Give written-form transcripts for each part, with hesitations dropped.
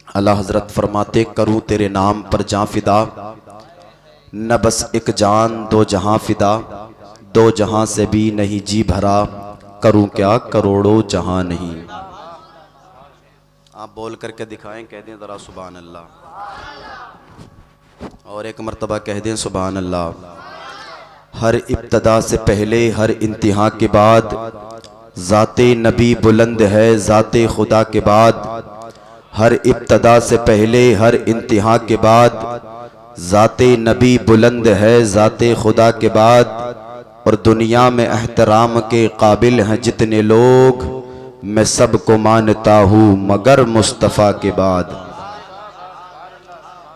अल्लाह हजरत फरमाते करूँ तेरे नाम पर जां फिदा, न बस एक जान दो जहां फिदा, दो जहां से भी नहीं जी भरा, करूँ क्या करोड़ों जहां नहीं। आप बोल करके दिखाएं, कह दें ज़रा सुभान अल्लाह, और एक मर्तबा कह दें सुभान अल्लाह। हर इब्तदा से पहले हर इंतहा के बाद, ज़ाते नबी बुलंद है ज़ाते खुदा के बाद। हर इब्तदा से पहले हर इंतहा के बाद, ज़ाते नबी बुलंद है ज़ाते खुदा के बाद। और दुनिया में एहतराम के काबिल हैं जितने लोग, मैं सबको मानता हूँ मगर मुस्तफ़ा के बाद।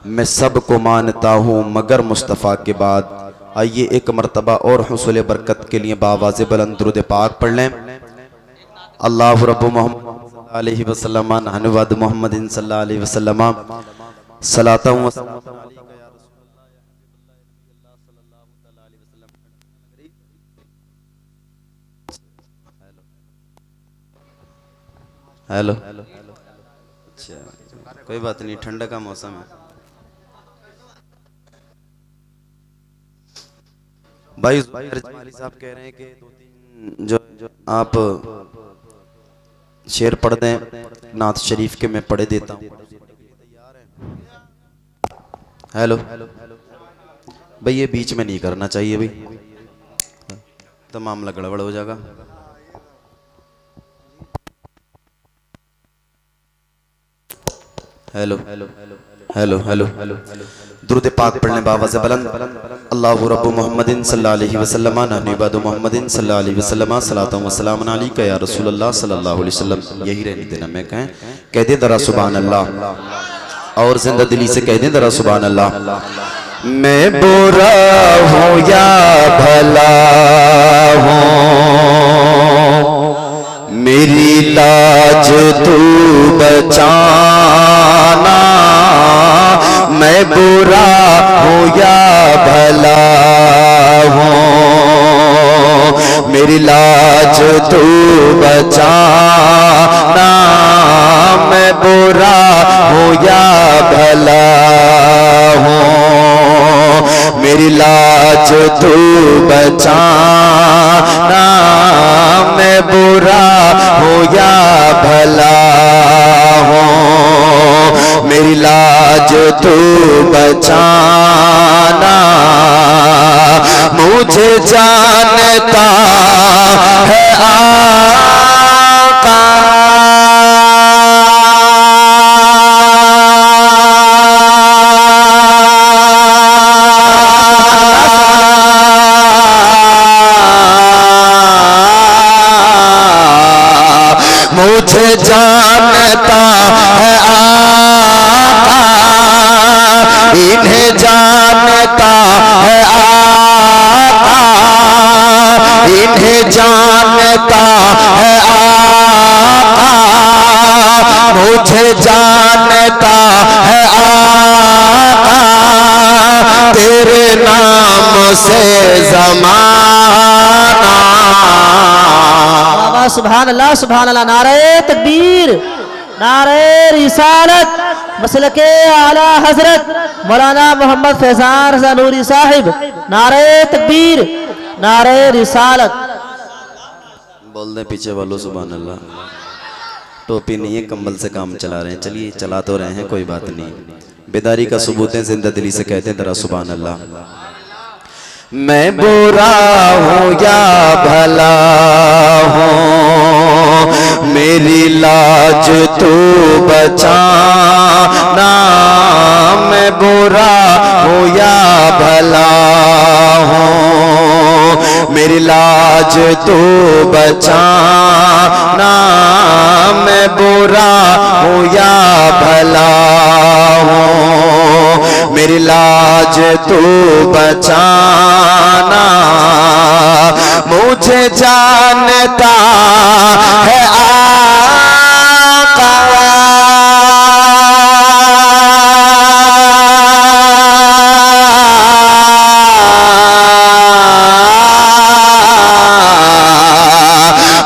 मैं सबको मानता हूँ मगर मुस्तफ़ा के बाद। आइए एक मर्तबा और हुसूल बरकत के लिए बावाज़े बुलंद दुरूद पाक पढ़ लें। अल्लाहु रब्बु मुहम्मद अलैहि वसल्लम नहनु मुहम्मदिन सल्लल्लाहु अलैहि वसल्लम सलातु व हेलो। अच्छा कोई बात नहीं, ठंडा का मौसम है भाई। साहब कह रहे हैं कि दो तीन जो आप शेर पढ़ दें नात शरीफ के, मैं पढ़े देता हूँ। हेलो भाई, ये बीच में नहीं करना चाहिए भाई, तो मामला गड़बड़ हो जाएगा। Hello hello hello hello hello दुरूद पाक पढ़ने बाबा से बुलंद। अल्लाहु रब्बु मुहम्मदिन सल्लल्लाहु अलैहि वसल्लम नहनु इबादु मुहम्मदिन सल्लल्लाहु अलैहि वसल्लम सलातु व सलाम अलैका या रसूलल्लाह सल्लल्लाहु अलैहि वसल्लम। यही रहने देना, मैं कह दे जरा सुभान अल्लाह, और जिंदा दिली से कह दे जरा सुभान अल्लाह। मैं बुरा हूँ या भला हूँ, मेरी लाज तू बचाना। मैं बुरा हूँ या भला हूँ, मेरी लाज तू बचाना। मैं बुरा हूँ या भला हूँ, मेरी लाज तू बचाना। मैं बुरा हूँ या भला हूँ, मेरी लाज तू बचाना। मुझे जानता है आका, मुझे जानता है आका, इन्हें जानता है आका, इन्हें जानता है आका। मुझे जानता है आका, तेरे नाम से ज़माना। सुभान अल्लाह, नारे तकबीर, नारे रिसालत, मसलके आला हजरत मौलाना मोहम्मद फैजान रज़ा नूरी साहिब। नारे तकबीर, नारे रिसालत। बोल दे पीछे वालों सुभान अल्लाह। टोपी नहीं है, कंबल से काम चला रहे हैं। चलिए चला तो रहे हैं, कोई बात नहीं। बेदारी का सबूत है, जिंदा दिली से कहते हैं जरा सुभान अल्लाह। मैं बुरा हूँ या भला हूँ, मेरी लाज तू बचाना। मैं बुरा हूँ या भला हूँ, मेरी लाज तू बचाना। मैं बुरा हूँ या भला हूँ, मेरी लाज तू बचाना। मुझे जानता है आका,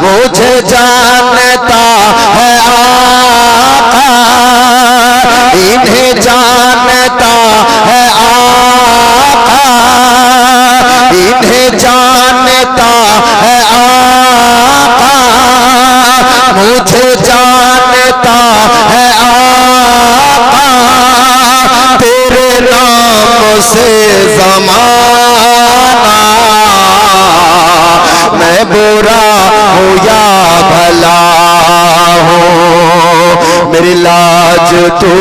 मुझे जानता है आका, इन्हें जानता है आका, इन्हें जानता है आका, मुझे जानता है आका, तेरे नाम से ज़माना, मैं बुरा हूँ या भला हूँ, मेरी लाज तू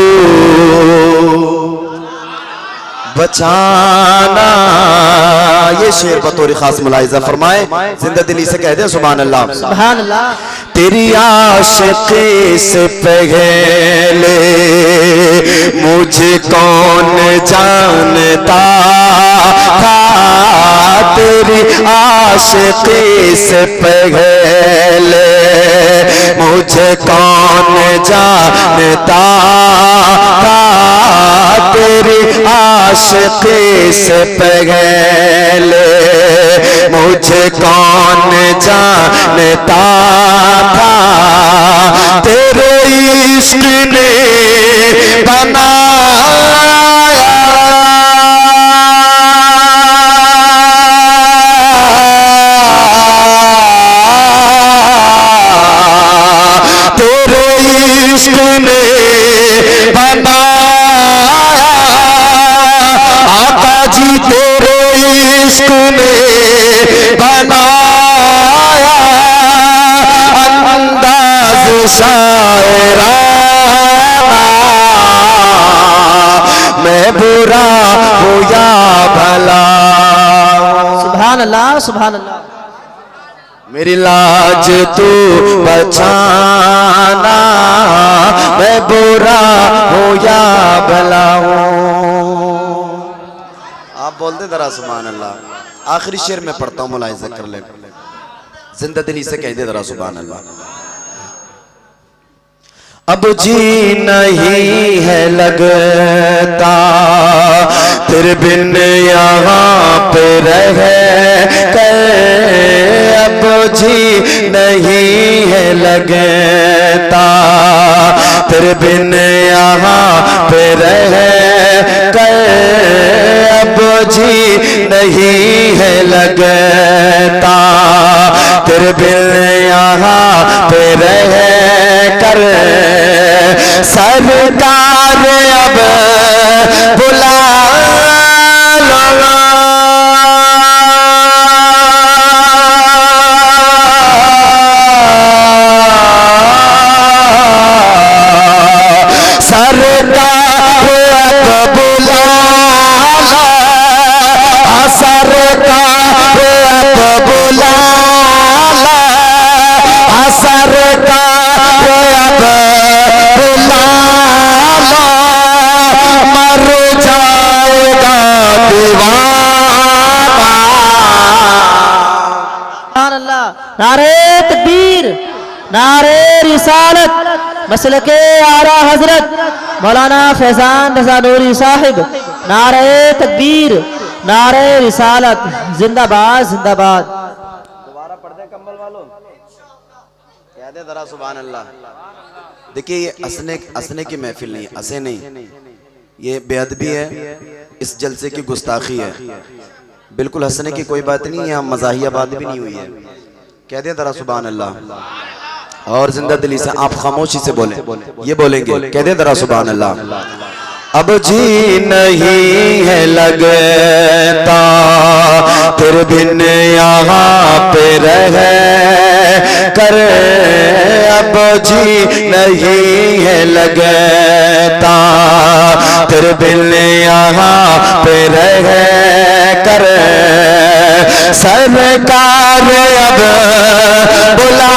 बचाना। ये शेर बतौर खास मुलाहिजा फरमाए, जिंदा दिली से कहते हैं सुभान अल्लाह। सुभान अल्लाह। तेरी आशिक़ी से पहले मुझे कौन जानता था, तेरी आशिक़ी से पहले मुझे कौन जानता था, तेरी आशिक़ी से पहले मुझे कौन जानता था, तेरे इश्क़ ने बनाया तेरे इश्क़ ने बनाया, आका जी तेरे इश्क़ ने बनाया, अंदाज़ शायराना, मैं बुरा हूँ या भला। सुभान अल्लाह, सुभान अल्लाह। मेरी लाज तू बचाना, मैं बुरा हूँ या भला हूँ। आप बोलते जरा सुभान अल्लाह। आखिरी शेर में पढ़ता हूँ, मुलाहिज़ा कर ले, जिंदा दिली से कह दे जरा सुभान अल्लाह। अब जी नहीं है लगता तेरे बिन यहाँ पे रह कर, अब जी नहीं है लगता तेरे बिन यहाँ पे रह कर, अब जी नहीं है लगता तेरे बिन यहाँ पे रह कर, सरकार अब बुला लो, सरकार अब बुला लो, सरकार अब बुला लो, सरकार अब बुला लो, मर जाएगा दीवाना। सुभान अल्लाह। नारे तकबीर, नारे रिसालत, मसलके आला हजरत मौलाना फैजान रज़ा नूरी साहिब, नारे तकबीर, नारे रिसालत, जिंदाबाद जिंदाबाद। दोबारा पढ़ दे कंबल वालों, कह दे जरा सुभान अल्लाह। देखिए ये हंसने की महफिल नहीं, हंसे नहीं, ये बेअदबी है, इस जलसे की गुस्ताखी है, बिल्कुल हंसने की कोई बात नहीं है, यहाँ मज़ाहिया बात भी नहीं हुई है। कह दे जरा सुभान अल्लाह और जिंदा दिली से आप खामोशी से बोलें, ये बोलेंगे, कह दे जरा सुभान अल्लाह। अब जी नहीं है लगता तेरे बिन यहाँ पे रह कर, अब जी नहीं है लगता तेरे बिन यहाँ पे रह कर, सरकार अब बुला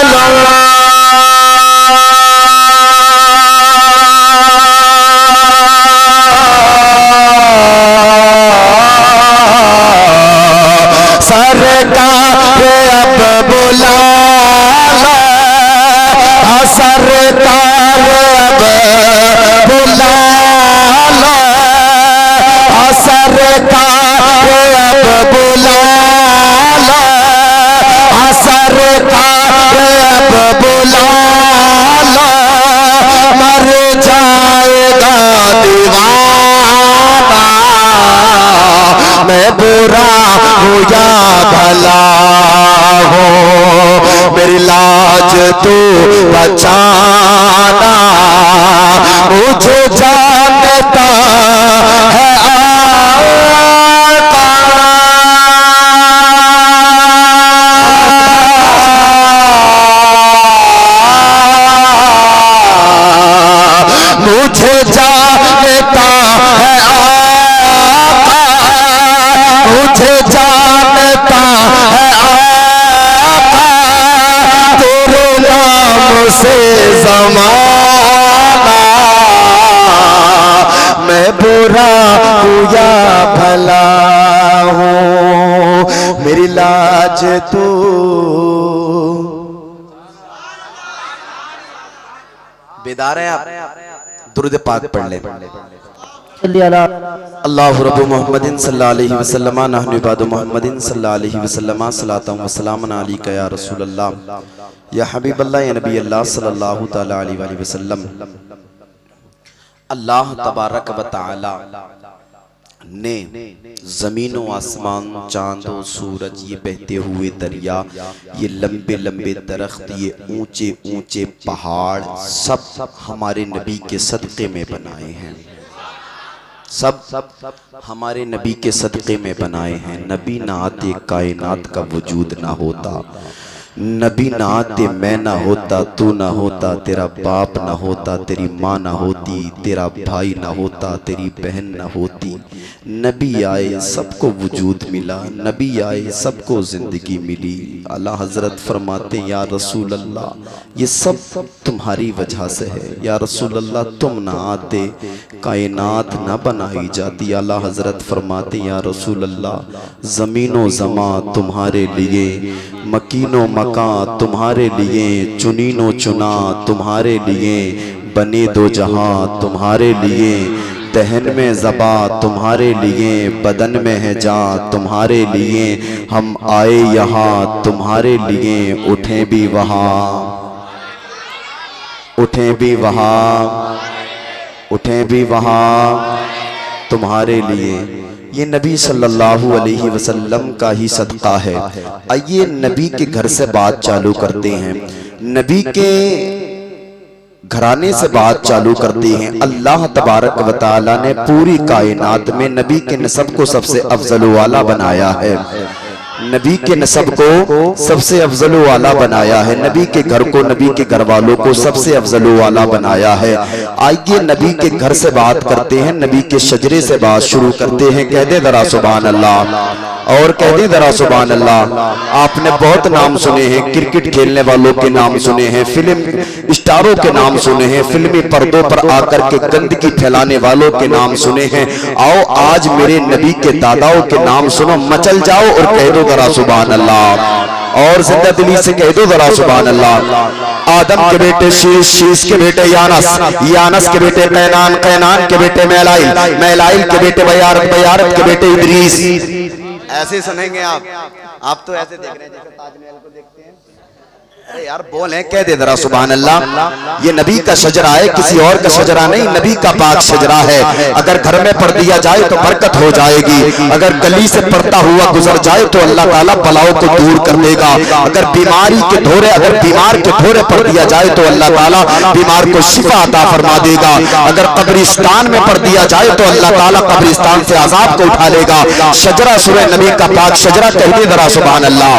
लो, सरकार अब बुला लो, सरकार अब बुला लो, सरकार अब बुला लो, सरकार अब मेरी लाज तू बचाना, मुझे जानता है आका, मुझे जानता है आका, मुझे जानता है आका, तेरे नाम से ज़माना, मैं बुरा हूँ या भला हूँ, मेरी लाज तू। बेदार हैं आप? दुरूद पाक पढ़ लें। अल्लाहु रब्बु मुहम्मदिन सल्लल्लाहु अलैहि वसल्लम नहनु इबादु मुहम्मदिन सल्लल्लाहु अलैहि वसल्लम सलातन व सलामन अलैका या रसूल अल्लाह या हबीब अल्लाह या नबी अल्लाह सल्लल्लाहु तआला अलैहि वसल्लम। अल्लाह तबारक व तआला ने जमीन व आसमान, चांद और सूरज, ये बहते हुए दरिया, ये लंबे लंबे दरख्त, ये ऊंचे ऊंचे पहाड़ सब हमारे नबी के सदक़े में बनाए हैं, सब हमारे नबी के सदक़े में बनाए हैं। नबी ना आते कायनात का वजूद ना होता, नबी ना आते मैं ना होता, तू ना होता, तेरा बाप ना होता, तेरी माँ ना होती, तेरा भाई ना होता, तेरी बहन ना होती। नबी आए सबको वजूद मिला, नबी आए सबको ज़िंदगी मिली। आला हज़रत फरमाते या रसूल अल्लाह ये सब तुम्हारी वजह से है, या रसूल अल्लाह तुम ना आते कायनात ना बनाई जाती। आला हज़रत फरमाते या रसूल अल्लाह ज़मीनो ज़मा तुम्हारे लिए, मकीनो मकां तुम्हारे लिए, चुनीनो चुना तुम्हारे लिए, बने दो जहां तुम्हारे लिए, दहन में ज़बा तुम्हारे लिए, बदन में है जान तुम्हारे लिए। हम आए यहाँ तुम्हारे लिए, उठें भी वहाँ, उठें भी वहाँ, उठें भी वहाँ तुम्हारे लिए। ये नबी सल्लल्लाहु अलैहि वसल्लम का ही सदका है। आइए नबी के घर से बात चालू करते हैं, नबी के घराने से बात चालू करते हैं। अल्लाह तबारक व तआला ने पूरी कायनात में नबी के नसब को सबसे अफजल वाला बनाया है, नबी के नसब को सबसे अफजल वाला बनाया है, नबी के घर को, नबी के घर वालों को सबसे अफजल वाला बनाया है। आइए नबी के घर से बात करते हैं, नबी के शजरे से बात शुरू करते हैं। कह दे जरा सुभान अल्लाह, और कह दे जरा सुभान अल्लाह। आपने बहुत नाम सुने हैं, क्रिकेट खेलने वालों के नाम सुने हैं, फिल्म स्टारों के नाम सुने हैं, फिल्मी पर्दों पर आकर के गंदगी फैलाने वालों के नाम सुने हैं। आओ आज मेरे नबी के दादाओं के नाम सुनो, मचल जाओ और कह दो जरा सुभान अल्लाह, और जिंदा दिली से कह दो जरा सुभान अल्लाह। आदम के बेटे शीश, शीश के बेटे यानस, यानस के बेटे कैनान, कैनान के बेटे मैलाइल, मैलाइल के बेटे बयारत, बयारत के बेटे इदरीस। ऐसे सुनेंगे आप तो ऐसे देख रहे हैं जैसे ताजमहल को देखते हैं। अरे यार बोले, कह दे जरा सुभान अल्लाह। ये नबी का शजरा है, किसी और का शजरा नहीं, नबी का पाक शजरा है। अगर घर में पढ़ दिया जाए तो बरकत हो जाएगी, अगर गली से पढ़ता हुआ गुजर जाए तो अल्लाह ताला बलाओं को दूर कर देगा। अगर बीमारी के धोरे, अगर बीमार के धोरे पढ़ दिया जाए तो अल्लाह ताला बीमार को शिफा अता फरमा देगा। अगर कब्रिस्तान में पढ़ दिया जाए तो अल्लाह ताला कब्रिस्तान से अजाब को उठा लेगा। शजरा सूरह नबी का पाक शजरा, कह दे जरा सुभान अल्लाह,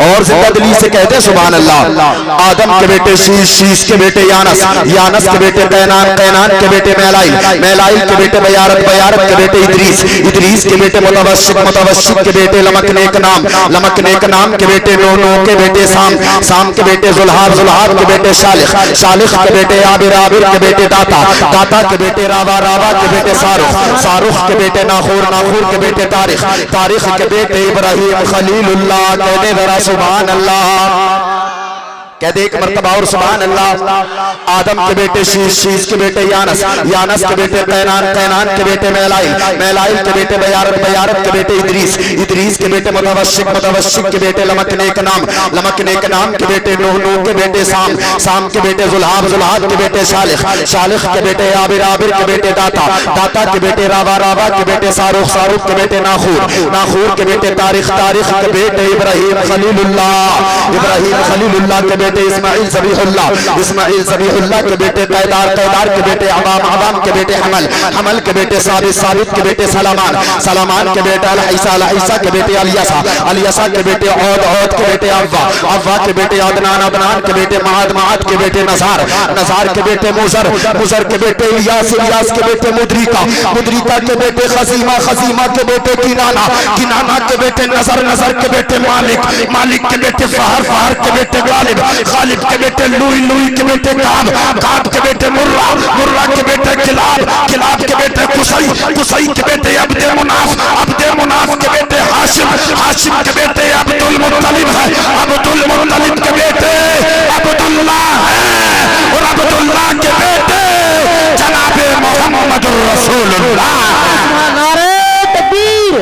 और जिंदा दिली से कह दे सुभान अल्लाह। आदम के बेटे शीश, शीश के बेटे यानस, यानस के बेटे कैनान, कैनान के बेटे मैलाइल, मैलाइल के बेटे बयारत, बयारत के बेटे इदरीस, इदरीस के बेटे मुतवस्सित, मुतवस्सित के बेटे लमक नेक नाम, लमक नेक नाम के बेटे नो, नो के बेटे साम, साम के बेटे जुल्हाब, जुल्हाब के बेटे शालिख, शालिख के बेटे आबिर, आबिर के बेटे दाता, दाता के बेटे रावा, रावा के बेटे सारुख, सारुख के बेटे नाखूर, नाखूर के बेटे तारिख, तारिख के बेटे इब्राहिम खलीलुल्लाह। कहने जरा सुभान अल्लाह। कह दे एक मर्तबा और सुभान अल्लाह। आदम के बेटे शीश, शीश के बेटे यानस, यानस के बेटे कैनान, कैनान के बेटे मैलाइल, मैलाइल के बेटे बयारत, बयारत के बेटे इदरीस, इदरीस के बेटे मुतवश्शिक, मुतवश्शिक के बेटे लमक नेक नाम, लमक नेक नाम के बेटे नूह, नूह के बेटे साम, साम के बेटे जुल्हाब, जुल्हाब के बेटे शालिख, शालिख के बेटे आबिर, आबिर के बेटे दाता, दाता के बेटे रावा, रावा के बेटे शाहरुख, शाहरुख के बेटे नाखूर, नाखूर के बेटे तारिख, तारिख के बेटे इब्राहिम खलीलुल्लाह, इब्राहिम खलीलुल्लाह के बेटे इस्माइल ज़बीहुल्लाह, इस्माइल ज़बीहुल्लाह के बेटे कैदार, कैदार के बेटे अवाम, अवाम के बेटे हमल, हमल के बेटे साबित, साबित के बेटे सलामान, सलामान के बेटे अल-ईसा, अल-ईसा के बेटे अलियसा, अलियसा के बेटे औद, औद के बेटे अव्वा, अव्वा के बेटे अदनान, अदनान के बेटे महाद, महाद के बेटे नज़ार, नज़ार के बेटे मुज़र, मुज़र के बेटे इलियास, इलियास के बेटे मुद्रिका, मुद्रिका के बेटे खजीमा, खजीमा के बेटे किनाना, किनाना के बेटे नज़र, नज़र के बेटे मालिक, मालिक के बेटे फहर, फहर के बेटे गालिब, गालिब के बेटे लुई, लुई के बेटे काब, काब के बेटे मुर्रा, मुर्रा के बेटे किलाब, किलाब के बेटे कुसई, कुसई के बेटे अब्दे मुनाफ, अब्दे मुनाफ के बेटे हाशिम, हाशिम के बेटे अब्दुल मुत्तलिब है, अब्दुल मुत्तलिब के बेटे अब्दुल्लाह है और अब्दुल्लाह के बेटे जनाबे मोहम्मदुर रसूलुल्लाह। नारे तकबीर,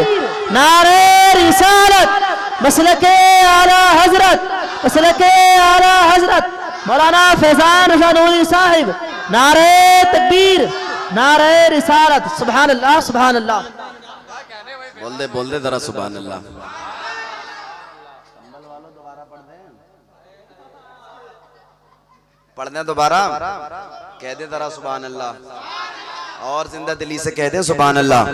नारे रिसालत, मसलके आला हजरत, मसलके आला हजरत मौलाना फैजान रज़ा नूरी साहिब। नारे तकबीर, नारे रिसालत, सुभान अल्लाह, सुभान अल्लाह। बोल दे जरा सुभान अल्लाह। पढ़ने दोबारा, कह दे जरा सुभान अल्लाह और जिंदा दिली से कह दे सुभान अल्लाह।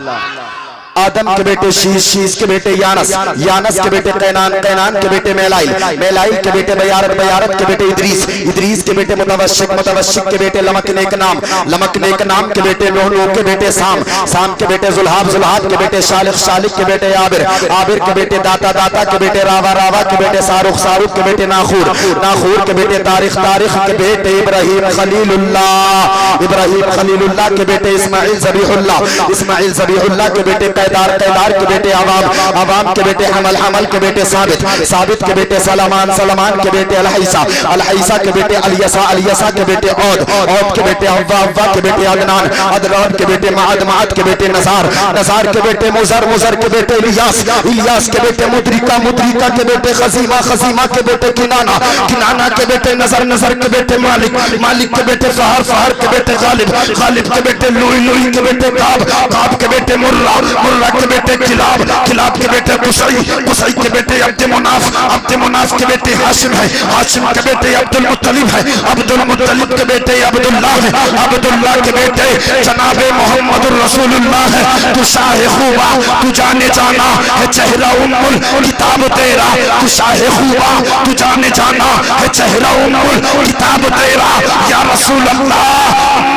आदम के बेटे शीश, शीश के बेटे यानस, यानस के बेटे कैनान, कैनान के बेटे मैलाइल, मैलाइल के बेटे बयारत, बयारत के बेटे इदरीस, इदरीस के बेटे मुतवश्शिक, मुतवश्शिक के बेटे लमक नेक नाम, लमक नेक नाम के बेटे नूह, नूह के बेटे साम, साम के बेटे जुल्हाब, जुल्हाब के बेटे शालिख, शालिख के बेटे आबिर, आबिर के बेटे दाता, दाता के बेटे रावा, रावा के बेटे शाहरुख, शाहरुख के बेटे नाखूर, नाखूर के बेटे तारिख, तारिख के बेटे इब्राहिम खलीलुल्लाह, इब्राहिम खलीलुल्लाह के बेटे इस्माइल ज़बीहुल्लाह, इस्माइल ज़बीहुल्लाह के बेटे कैदार, कैदार के बेटे अवाम, अवाम के बेटे हमल, हमल के बेटे साबित, साबित के बेटे सलामान, सलामान के बेटे अल-ईसा, अल-ईसा के बेटे अलियसा, अलियसा के बेटे औद, औद के बेटे अव्वा, अव्वा के बेटे अदनान, अदनान के बेटे महाद, महाद के बेटे नज़ार, नज़ार के बेटे मुज़र, मुज़र के बेटे इलियास, इलियास के बेटे मुद्रिका, मुद्रिका के बेटे खजीमा, खजीमा के बेटे किनाना, किनाना के बेटे नज़र, नज़र के बेटे मालिक, मालिक के बेटे फहर, फहर के बेटे गालिब, गालिब के बेटे लुई, लुई के बेटे काब, काब के बेटे मुर्रा, मुर्रा के बेटे किलाब, किलाब के बेटे कुसई, कुसई के बेटे अब्दे मुनाफ, अब्दे मुनाफ के बेटे हाशिम है, हाशिम के बेटे अब्दुल मुत्तलिब है, अब्दुल मुत्तलिब के बेटे अब्दुल्लाह है, अब्दुल्लाह के बेटे जनाबे मोहम्मदुर रसूलुल्लाह है। तू शाहे खूबा, तू जाने जाना है चेहरा उम्मुल किताब तेरा, तू शाहे खूबा, तू जाने जाना है चेहरा उम्मुल किताब तेरा। या रसूल अल्लाह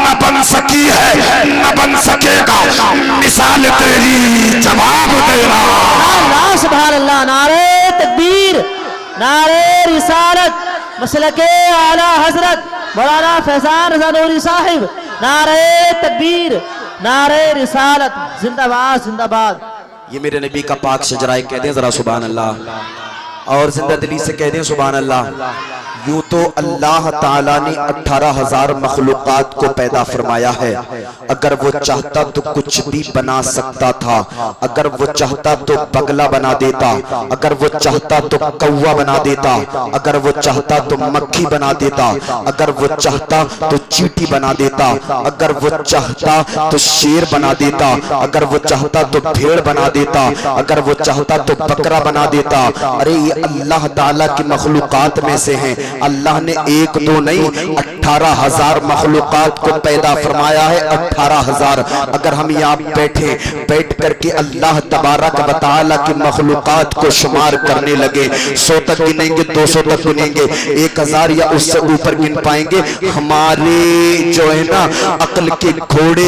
न बन सकी है न बन सकेगा मिसाल तेरी, जवाब तेरा। अल्लाह, सुभान अल्लाह। नारे तकबीर, नारे रिसालत, मसलके आला हजरत मौलाना फैजान रज़ा नूरी साहिब। नारे तकबीर, नारे रिसालत, जिंदाबाद, जिंदाबाद। ये मेरे नबी का पाक शजरा, कह दें जरा सुभान अल्लाह और जिंदा दिली से कह दें सुभान अल्लाह। यूं तो अल्लाह ताला ने 18,000 मखलूकात को पैदा फरमाया है। अगर वो चाहता तो कुछ भी बना सकता था। अगर वो चाहता तो बगला बना देता, अगर वो चाहता तो कौवा बना देता, अगर वो चाहता तो मक्खी बना देता, अगर वो चाहता तो चींटी बना देता, अगर वो चाहता तो शेर बना देता, अगर वो चाहता तो भेड़ बना देता, अगर वो चाहता तो बकरा बना देता। अरे ये अल्लाह ताला की मखलूकात में से हैं। अल्लाह ने एक दो नहीं 18,000 मखलूकात को पैदा फरमाया है। 18,000। अगर हम यहाँ बैठ करके अल्लाह तबारक व तआला की मखलूकात को शुमार करने लगे, 100 तक गिनेंगे, 200 तक गिनेंगे, 1000 या उससे ऊपर गिन पाएंगे, हमारे जो है ना अक्ल के घोड़े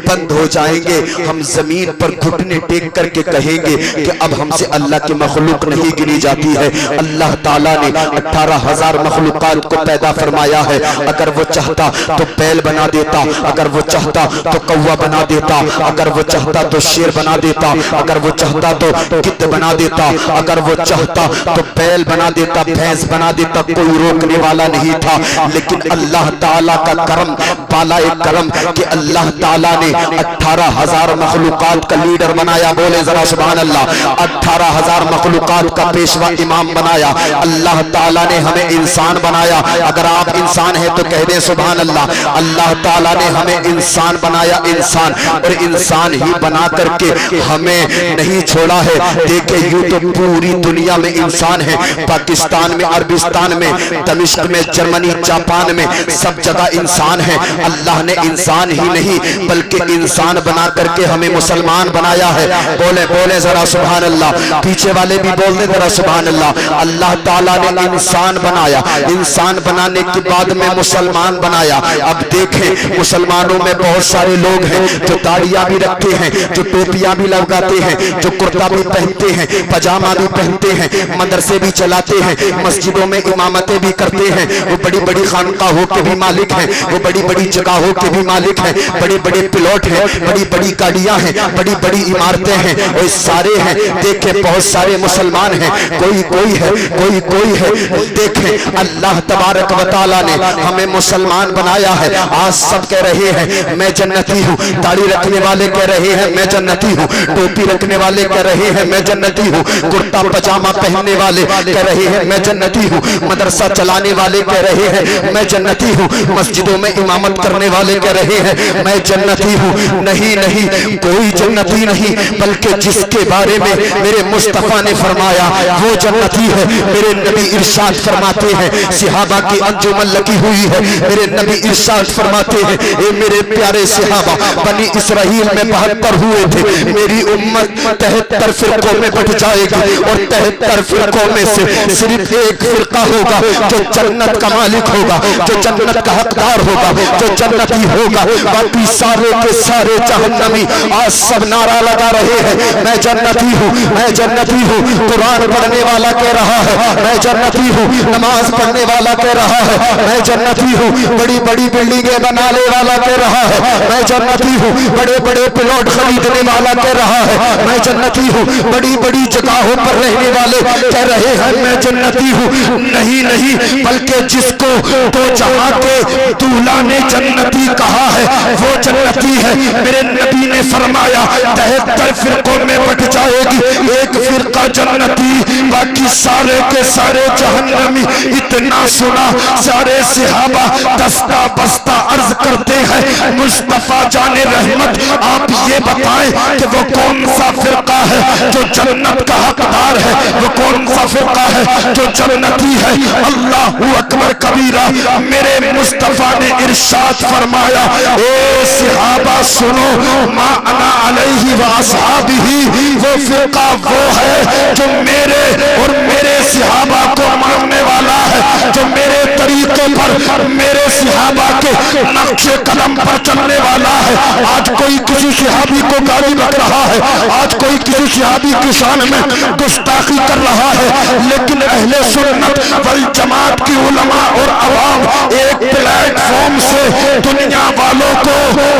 बंद हो जाएंगे। हम जमीन पर घुटने टेक करके कहेंगे कि अब हमसे अल्लाह की मखलूक नहीं गिनी जाती। जाती है। अल्लाह ताला ने 18,000 मखलूकात को पैदा फरमाया है। अगर वो चाहता तो बैल बना देता, अगर वो चाहता तो कौवा बना देता, अगर वो चाहता तो शेर बना देता, अगर वो चाहता तो गिद्ध बना देता, अगर वो चाहता तो बैल बना देता, भैंस बना देता, कोई रोकने वाला नहीं था। लेकिन अल्लाह ताला का करम, पाला एक करम कि अल्लाह ताला ने 18,000 मखलूकात का लीडर बनाया। बोले जरा सुभान अल्लाह। 18,000 मखलूकात का पेशवा इमाम बनाया। अल्लाह ताला ने हमें इंसान बनाया। अगर आप इंसान हैं तो कह दें सुभान अल्लाह। अल्लाह ताला ने हमें इंसान बनाया, इंसान, और इंसान ही बना करके हमें नहीं छोड़ा है। देखे यूं तो पूरी दुनिया में इंसान है, पाकिस्तान में, अरबिस्तान में, दमिश्क में, जर्मनी, जापान में, सब जगह इंसान है। अल्लाह ने इंसान ही नहीं बल्कि इंसान बना करके हमें मुसलमान बनाया है। बोले बोले जरा सुभान अल्लाह। पीछे वाले भी बोल दे जरा सुभान अल्लाह। अल्लाह ताला ने इंसान बनाया, इंसान बनाने के बाद में मुसलमान बनाया। अब देखें मुसलमानों में बहुत सारे लोग हैं जो दाढ़ियां भी रखते हैं, जो टोपियां भी लगाते हैं, जो कुर्ता भी पहनते हैं, पजामा भी पहनते हैं, मदरसे भी चलाते हैं, मस्जिदों में इमामतें भी करते हैं। वो बड़ी बड़ी खानकाहों के भी मालिक हैं, वो बड़ी बड़ी जगहों के भी मालिक हैं, बड़े बड़े पिलोट हैं, बड़ी बड़ी गाड़ियां हैं, बड़ी बड़ी इमारतें हैं, और सारे हैं। देखे बहुत सारे मुसलमान हैं, कोई कोई है, कोई कोई है। देखे अल्लाह तबारक व तआला ने हमें मुसलमान बनाया है। आज सब कह रहे हैं मैं जन्नती हूँ, दाढ़ी रखने वाले कह रहे हैं मैं जन्नती हूँ, टोपी रखने वाले कह रहे हैं मैं जन्नती हूँ, कुर्ता पजामा पहनने वाले कह रहे हैं मैं जन्नती हूँ, मदरसा चलाने वाले कह रहे हैं मैं जन्नती हूँ, मस्जिदों में इमामत करने वाले कह रहे हैं मैं जन्नती हूँ। नहीं नहीं, कोई जन्नती नहीं, बल्कि जिसके बारे में मेरे मुस्तफा ने फरमाया वो जन्नती है। मेरे नबी इरशाद फरमाते हैं, सहाबा की अंजुमन लगी हुई है, मेरे नबी इरशाद फरमाते हैं, ए मेरे प्यारे सहाबा, बनी इसराइल में 72 हुए थे, मेरी उम्मत 73 फिरकों में बट जाएगी, और 73 फिरकों में से सिर्फ एक फिरका होगा जो जन्नत का मालिक होगा, जो जन्नत का हकदार होगा, जो जन्नती होगा। बाकी सारे के सारे जहन्नमी आज सब नारा लगा रहे हैं मैं जन्नती हूँ, मैं जन्नती हूँ। कुरान पढ़ने वाला कह रहा है मैं जन्नती हूँ, नमाज पढ़ने वाला कह रहा है मैं जन्नती हूँ, बड़ी बड़ी बिल्डिंगें बनाने वाला कह रहा है मैं जन्नती हूँ, बड़े बड़े प्लॉट खरीदने वाला कह रहा है मैं जन्नती हूँ, बड़ी बड़ी जगहों पर रहने वाले कह रहे हैं मैं जन्नती हूँ। नहीं नहीं, बल्कि जिसको तो जहां के दूल्हा ने जन्नती कहा है वो जन्नती है। मेरे नबी ने फरमाया 73 फिरकों में बट जाएगी, एक फिरका जन्नती, बाकी सारे के सारे जहन्नमी। इतना सुना सारे सहाबा दस्ता बस्ता अर्ज करते हैं मुस्तफा जाने रहमत, आप ये बताएं कि वो कौन सा फिरका है जो जन्नत का हकदार है, वो कौन सा फिरका है जो जन्नती है। अल्लाहू अकबर कबीरा। मेरे मुस्तफा ने इरशाद फरमाया, ए सहाबा सुनो, मा अना अलैहि व अस्हाबिही, वो फिरका वो है जो मेरे और मेरे सहाबा को मानने वाला है, जो मेरे तरीके पर, मेरे सहाबा के नक्शे कदम पर चलने वाला है। आज कोई किसी सहाबी को गाली बक रहा है, आज कोई किसी सहाबी की शान में गुस्ताखी कर रहा है, लेकिन अहले सुन्नत वल जमात की उलमा और अवाम एक प्लेटफॉर्म से दुनिया वालों को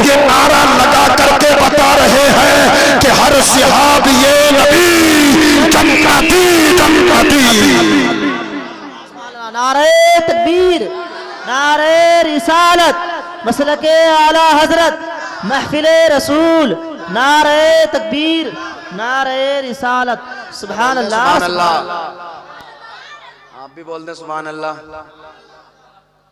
ये नारा लगा करके बता रहे हैं कि हर सहाबी ये नबी जन्नती जन्नती। नारे तकबीर, नारे रिसालत, मसलके आला हजरत, महफिले रसूल, नारे तकबीर, नारे रिसालत। सुभान अल्लाह। आप भी बोल दें सुभान अल्लाह।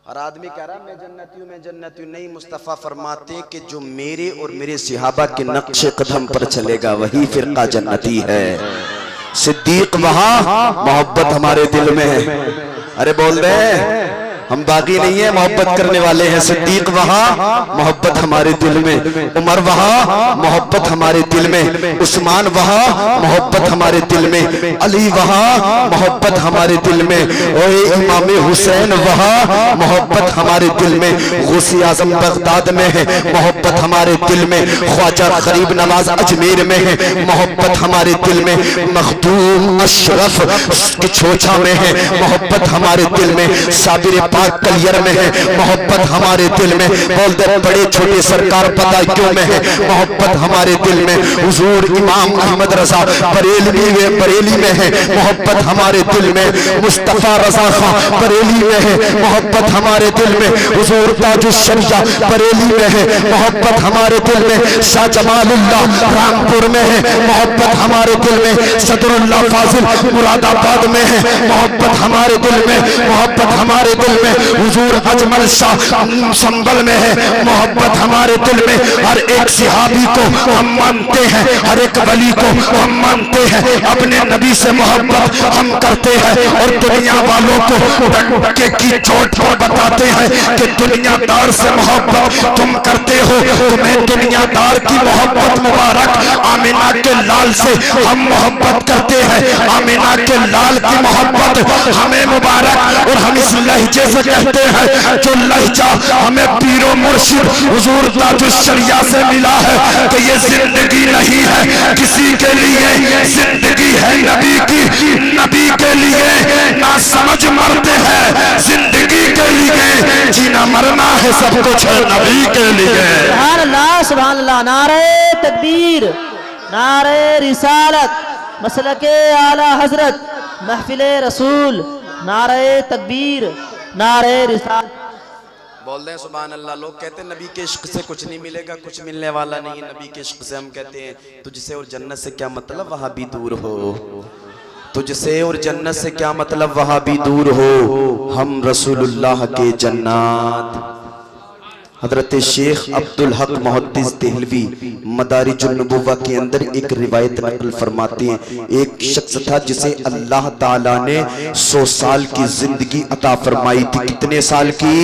और आदमी कह रहा मैं जन्नती हूँ, मैं जन्नती हूँ। नहीं, मुस्तफ़ा फरमाते हैं कि जो मेरे और मेरे सहाबा के नक्शे कदम पर चलेगा वही फिरका जन्नती है। सिद्दीक वहां, मोहब्बत हमारे दिल में है। अरे बोल दे हम बागी नहीं है, मोहब्बत करने वाले हैं। सिद्दीक वहाँ, मोहब्बत हमारे दिल में। उमर वहाँ, मोहब्बत हमारे दिल में। उस्मान वहाँ, मोहब्बत हमारे दिल में। अली वहाँ, मोहब्बत हमारे दिल में। और इमाम हुसैन वहाँ, मोहब्बत हमारे दिल में। गौसे आजम बगदाद में है, मोहब्बत हमारे दिल में। ख्वाजा गरीब नवाज अजमेर में है, मोहब्बत हमारे दिल में। मखदूम अशरफ के छोछा में है, मोहब्बत हमारे दिल में। साबिर पाक कलियर में है, मोहब्बत हमारे दिल में। बोल दे बड़े छोटे सरकार पता क्यों में है, मोहब्बत हमारे दिल में। हुजूर इमाम अहमद रजा बरेली में है, मोहब्बत हमारे दिल में। मुस्तफा रजा खां बरेली में है, मोहब्बत हमारे दिल में। हुजूर ताजुश्शरिया बरेली में है, मोहब्बत हमारे दिल में। शाह जमालुल्लाह रामपुर में है, मोहब्बत हमारे दिल में। सदरुल्लाह फाजिल मुरादाबाद में है, मोहब्बत हमारे दिल में। मोहब्बत हमारे दिल में। हुजूर अजमल शाह संबल में है, मोहब्बत हमारे दिल में। हर एक सिहाबी को हम मानते हैं, हर एक वली को हम मानते हैं। अपने नबी से मोहब्बत हम करते हैं और दुनिया वालों को डंके की चोट पर बताते हैं कि दुनियादार से मोहब्बत तुम करते हो, तुम्हें दुनियादार की मोहब्बत मुबारक। आमिना के लाल से हम मोहब्बत करते हैं, आमिना के लाल की मोहब्बत हमें मुबारक। और हम इस लहजे से कहते हैं जो लहजा हमें पीरो मुर्शिद हुजूर ताजुश्शरिया से मिला है कि ये जिंदगी नहीं है किसी के लिए, जिंदगी है नबी की। नबी के लिए ना समझ मरते हैं, जिंदगी के लिए जीना मरना है सब कुछ है नबी के लिए। सुभान अल्लाह, सुभान अल्लाह। नारे तकबीर, नारे रिसालत, मसलके आला हजरत, महफिले रसूल। नारे तकबीर, नारे रिसालत। बोल दें सुभान अल्लाह। लोग कहते हैं नबी के इश्क से कुछ नहीं मिलेगा, कुछ मिलने वाला नहीं है नबी के इश्क से। हम कहते हैं तुझसे और जन्नत से क्या मतलब, वहाँ भी दूर हो। तुझसे और जन्नत से क्या मतलब, वहाँ भी दूर हो। हम रसूलुल्लाह के जन्नत। हजरत शेख अब्दुल हक मुहद्दिस देहलवी मदारिजुन नबुव्वा के अंदर एक रिवायत नकल फरमाते हैं। एक शख्स था जिसे अल्लाह ताला ने 100 साल की जिंदगी अता फरमाई थी। कितने साल की?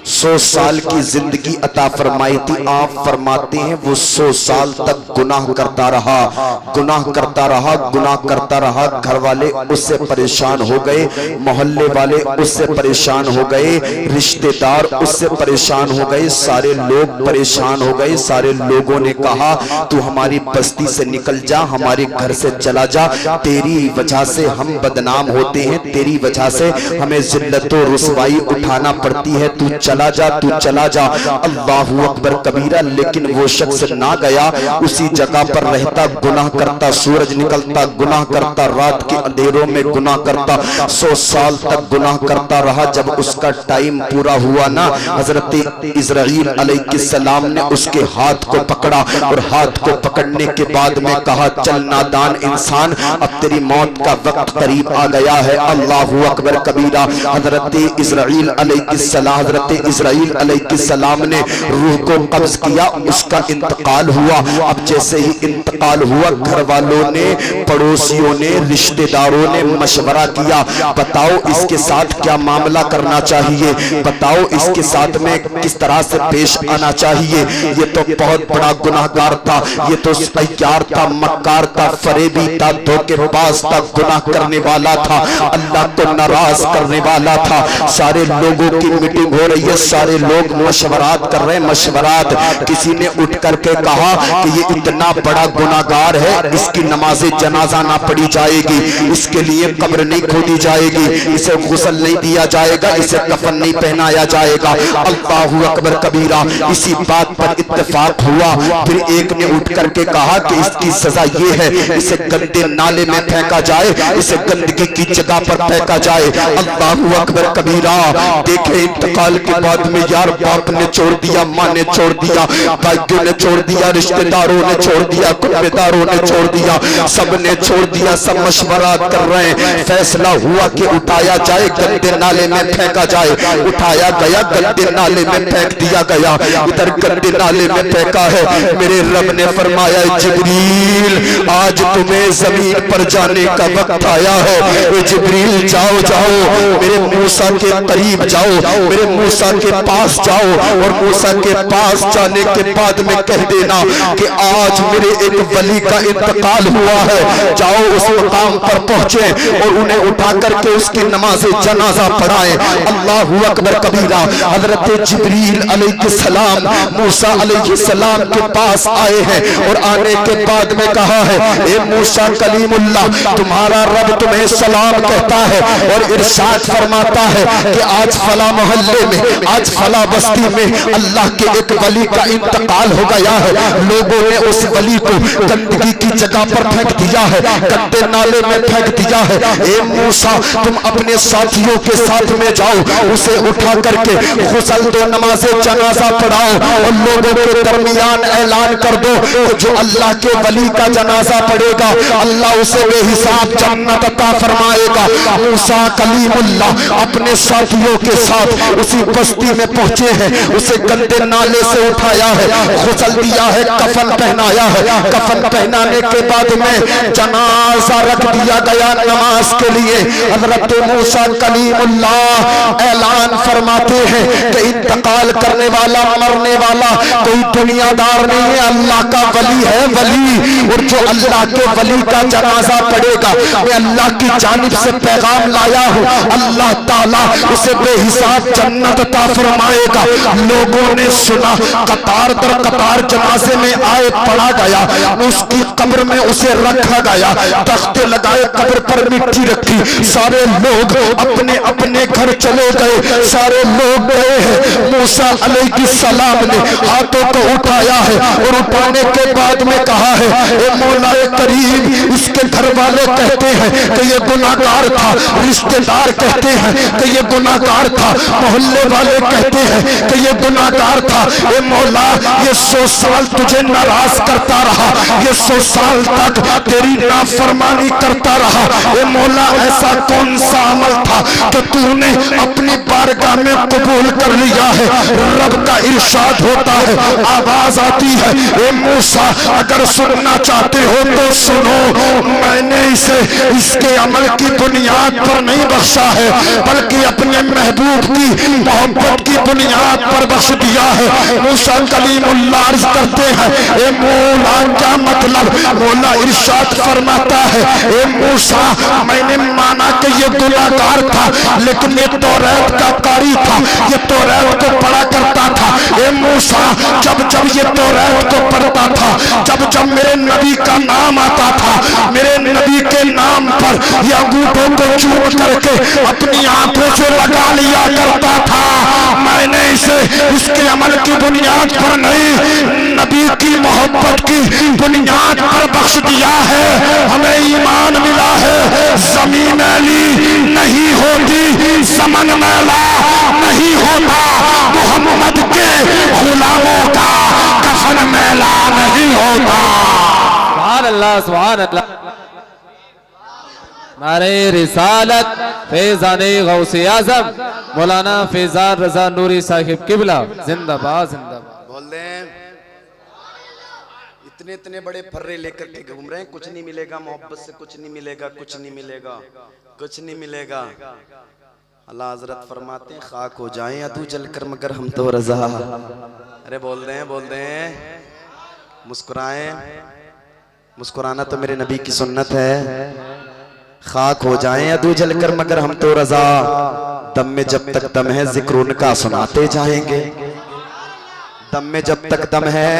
100 साल की जिंदगी अता फरमाई थी। आप फरमाते हैं वो 100 साल तक गुनाह करता रहा, गुनाह करता रहा, गुनाह करता रहा। घर वाले उससे परेशान हो गए, मोहल्ले वाले उससे परेशान हो गए, रिश्तेदार उससे परेशान हो गए, सारे लोग परेशान हो गए। सारे लोगों ने कहा तू हमारी बस्ती से निकल जा, हमारे घर से चला जा, तेरी वजह से हम बदनाम होते हैं, तेरी वजह से हमें जिल्लत और रुसवाई उठाना पड़ती है, तू चला जा, तू चला जा। अल्लाहू अकबर कबीरा। लेकिन वो शख्स ना गया, उसी जगह पर रहता, गुनाह करता, सूरज निकलता गुनाह करता, रात के अंधेरों में गुनाह करता, 100 साल तक गुनाह करता रहा। जब उसका टाइम पूरा हुआ ना, हजरत इस्राईल अलैहिस्सलाम ने उसके हाथ को पकड़ा और हाथ को पकड़ने के बाद में कहा चल नादान इंसान, अब तेरी मौत का वक्त करीब आ गया है। अल्लाहू अकबर कबीरा। हजरत इस्राईल अलैहिस्सलाम ने रूह को कब्ज किया, उसका इंतकाल हुआ। अब जैसे ही इंतकाल हुआ, घर वालों ने, पड़ोसियों ने, रिश्तेदारों ने मशवरा किया, बताओ इसके साथ क्या मामला करना चाहिए, बताओ इसके साथ में किस तरह से पेश आना चाहिए। ये तो बहुत बड़ा गुनाहगार था, ये तो सय्यार था, मक्कार था, फरेबी था, धोखेबाज था, गुनाह करने वाला था, अल्लाह को नाराज करने वाला था। सारे लोगों की मीटिंग हो रही है, सारे लोग मशवरात कर रहे हैं, मशवरात। किसी ने उठ करके कहा कि ये इतना बड़ा गुनाहगार है, इसकी नमाज़े जनाजा ना पढ़ी जाएगी, इसके लिए कब्र नहीं खोदी जाएगी, इसे गुस्ल नहीं दिया जाएगा, इसे कफन नहीं पहनाया जाएगा। अल्लाहू अकबर कबीरा। इसी बात पर इत्तेफाक हुआ। फिर एक ने उठ करके कहा कि इसकी सजा ये है, इसे गंदे नाले में फेंका जाए, इसे गंदगी की जगह पर फेंका जाए। अल्लाहू अकबर कबीरा। देखे इंतकाल के बाद में यार बाप ने छोड़ दिया, माँ ने छोड़ दिया, भाइयों ने छोड़ दिया, रिश्तेदारों ने छोड़ दिया, कुर्बेदारों ने छोड़ दिया, सब ने छोड़ दिया। सब मशवरा कर रहे हैं। फैसला हुआ कि उठाया जाए, गंदे नाले में फेंका जाए। उठाया गया, गंदे नाले में फेंक दिया गया। इधर गंदे नाले में फेंका है। मेरे रब ने फरमाया जिब्रील आज तुम्हें जमीन पर जाने का वक्त आया है। जिब्रील जाओ जाओ, मेरे मूसा के करीब जाओ, मेरे मूसा के पास जाओ, और मूसा के पास जाने के बाद में कह देना कि आज मेरे एक वली का इंतकाल हुआ है। जाओ उस मकाम पर पहुंचे और उन्हें उठा करके उसकी नमाज जनाजा पढ़ाएं। अल्लाहू अकबर कबीरा। हजरत जिब्रील अलैहिस्सलाम मूसा अलैहिस्सलाम के पास आए हैं और आने के बाद में कहा है ए मूसा कलीमुल्लाह, तुम्हारा रब तुम्हें सलाम कहता है और इरशाद फरमाता है कि आज फला मोहल्ले में, आज फला बस्ती में अल्लाह के एक वली का इंतकाल हो गया है। लोगों ने उस वली को गंदगी की जगह पर फेंक दिया है, गंदे नाले में फेंक दिया है। ए मूसा तुम अपने साथियों के साथ में जाओ, उसे उठा करके गुस्ल दो, नमाज जनाजा पढ़ाओ और लोगों के दरमियान ऐलान कर दो जो अल्लाह के वली का जनाजा पढ़ेगा अल्लाह उसे बेहिसाब जन्नत अता फरमाएगा। मूसा कलीमुल्लाह अपने साथियों के साथ उसी बस्ती में पहुंचे हैं। उसे गंदे नाले से उठाया है, गुस्ल दिया है, कफन पहनाया है। कफन पहनाने के बाद में जनाजा रख दिया गया नमाज के लिए। हजरत मूसा कलीमुल्लाह ऐलान फरमाते हैं कि इंतकाल करने वाला, मरने वाला कोई दुनियादार नहीं है, अल्लाह का वली है, वली। और जो अल्लाह के वली का जनाजा पड़ेगा, मैं अल्लाह की जानिब से पैगाम लाया हूँ, अल्लाह ताला उसे बेहिसाब जन्नत अता फरमाएगा। लोगों ने सुना, कतार दर कतार जनाजे में आए, पड़ा गया, उसकी कब्र में उसे रखा गया, तख्ते लगाए, कब्र पर मिट्टी रखी। सारे लोग अपने अपने घर चले गए, सारे लोग गए हैं। मूसा अलैहिस्सलाम ने हाथों को उठाया है और उठाने के बाद में कहा है ए मौलाए करीम, इसके घर वाले कहते हैं कि ये गुनाहगार था, रिश्तेदार कहते हैं कि ये गुनाहगार था, मोहल्ले वाले कहते हैं कि ये गुनाहगार था। ए मौला ये 100 साल तुझे नाराज करता रहा, ये 100 साल तक तेरी नाफरमानी करता रहा। ए मौला ऐसा कौन सा अमल था कि तूने अपनी बारगाह में कबूल कर लिया है। रब का इरशाद होता है, आवाज आती है ए मूसा अगर सुनना चाहते हो तो सुनो, मैंने इसे इसके अमल की बुनियाद पर नहीं बख्शा है बल्कि अपने महबूब की मोहब्बत की बुनियाद पर बख्श दिया है। मूसा कलीमुल्लाह अर्ज करते हैं ए मौला क्या मतलब? मौला इरशाद फरमाता है ए मूसा मैंने माना कि ये गुनाहगार था, लेकिन ये तौरात का कारी था, ये तौरात को पढ़ा करता था। ए मूसा जब जब ये तौरात को पढ़ता था, जब जब मेरे नबी का नाम आता था, मेरे नबी के नाम पर ये अंगूठों को चूम करके अपनी आंखों से लगा लिया करता था। मैंने इसे इसके अमल की बुनियाद पर नहीं, नबी की मोहब्बत की बुनियाद पर बख्श दिया है। हमें ईमान मिला है, जमीन मैली नहीं होती, समन मैला नहीं होता, मोहम्मद के गुलामों का कफन मैला नहीं होता। सुभान अल्लाह, सुभान अल्लाह। नारे रिसालत फैज़ाने गौसे आज़म मौलाना फैज़ान रजा नूरी साहिब किबला जिंदाबाद जिंदाबाद। बोल दें इतने इतने बड़े फर्रे लेकर के घूम रहे हैं, कुछ नहीं मिलेगा, मोहब्बत से कुछ नहीं मिलेगा, कुछ नहीं मिलेगा, कुछ नहीं मिलेगा। अल्लाह हजरत फरमाते हैं खाक हो जाएं अदू जलकर मगर हम तो रजा। अरे बोल दें मुस्कुराएं, मुस्कुराना तो मेरे नबी की सुन्नत है। खाक हो जाएं अदू जलकर मगर हम तो रजा, दम में जब तक दम है जिक्र उनका सुनाते जाएंगे। दम में जब तक दम है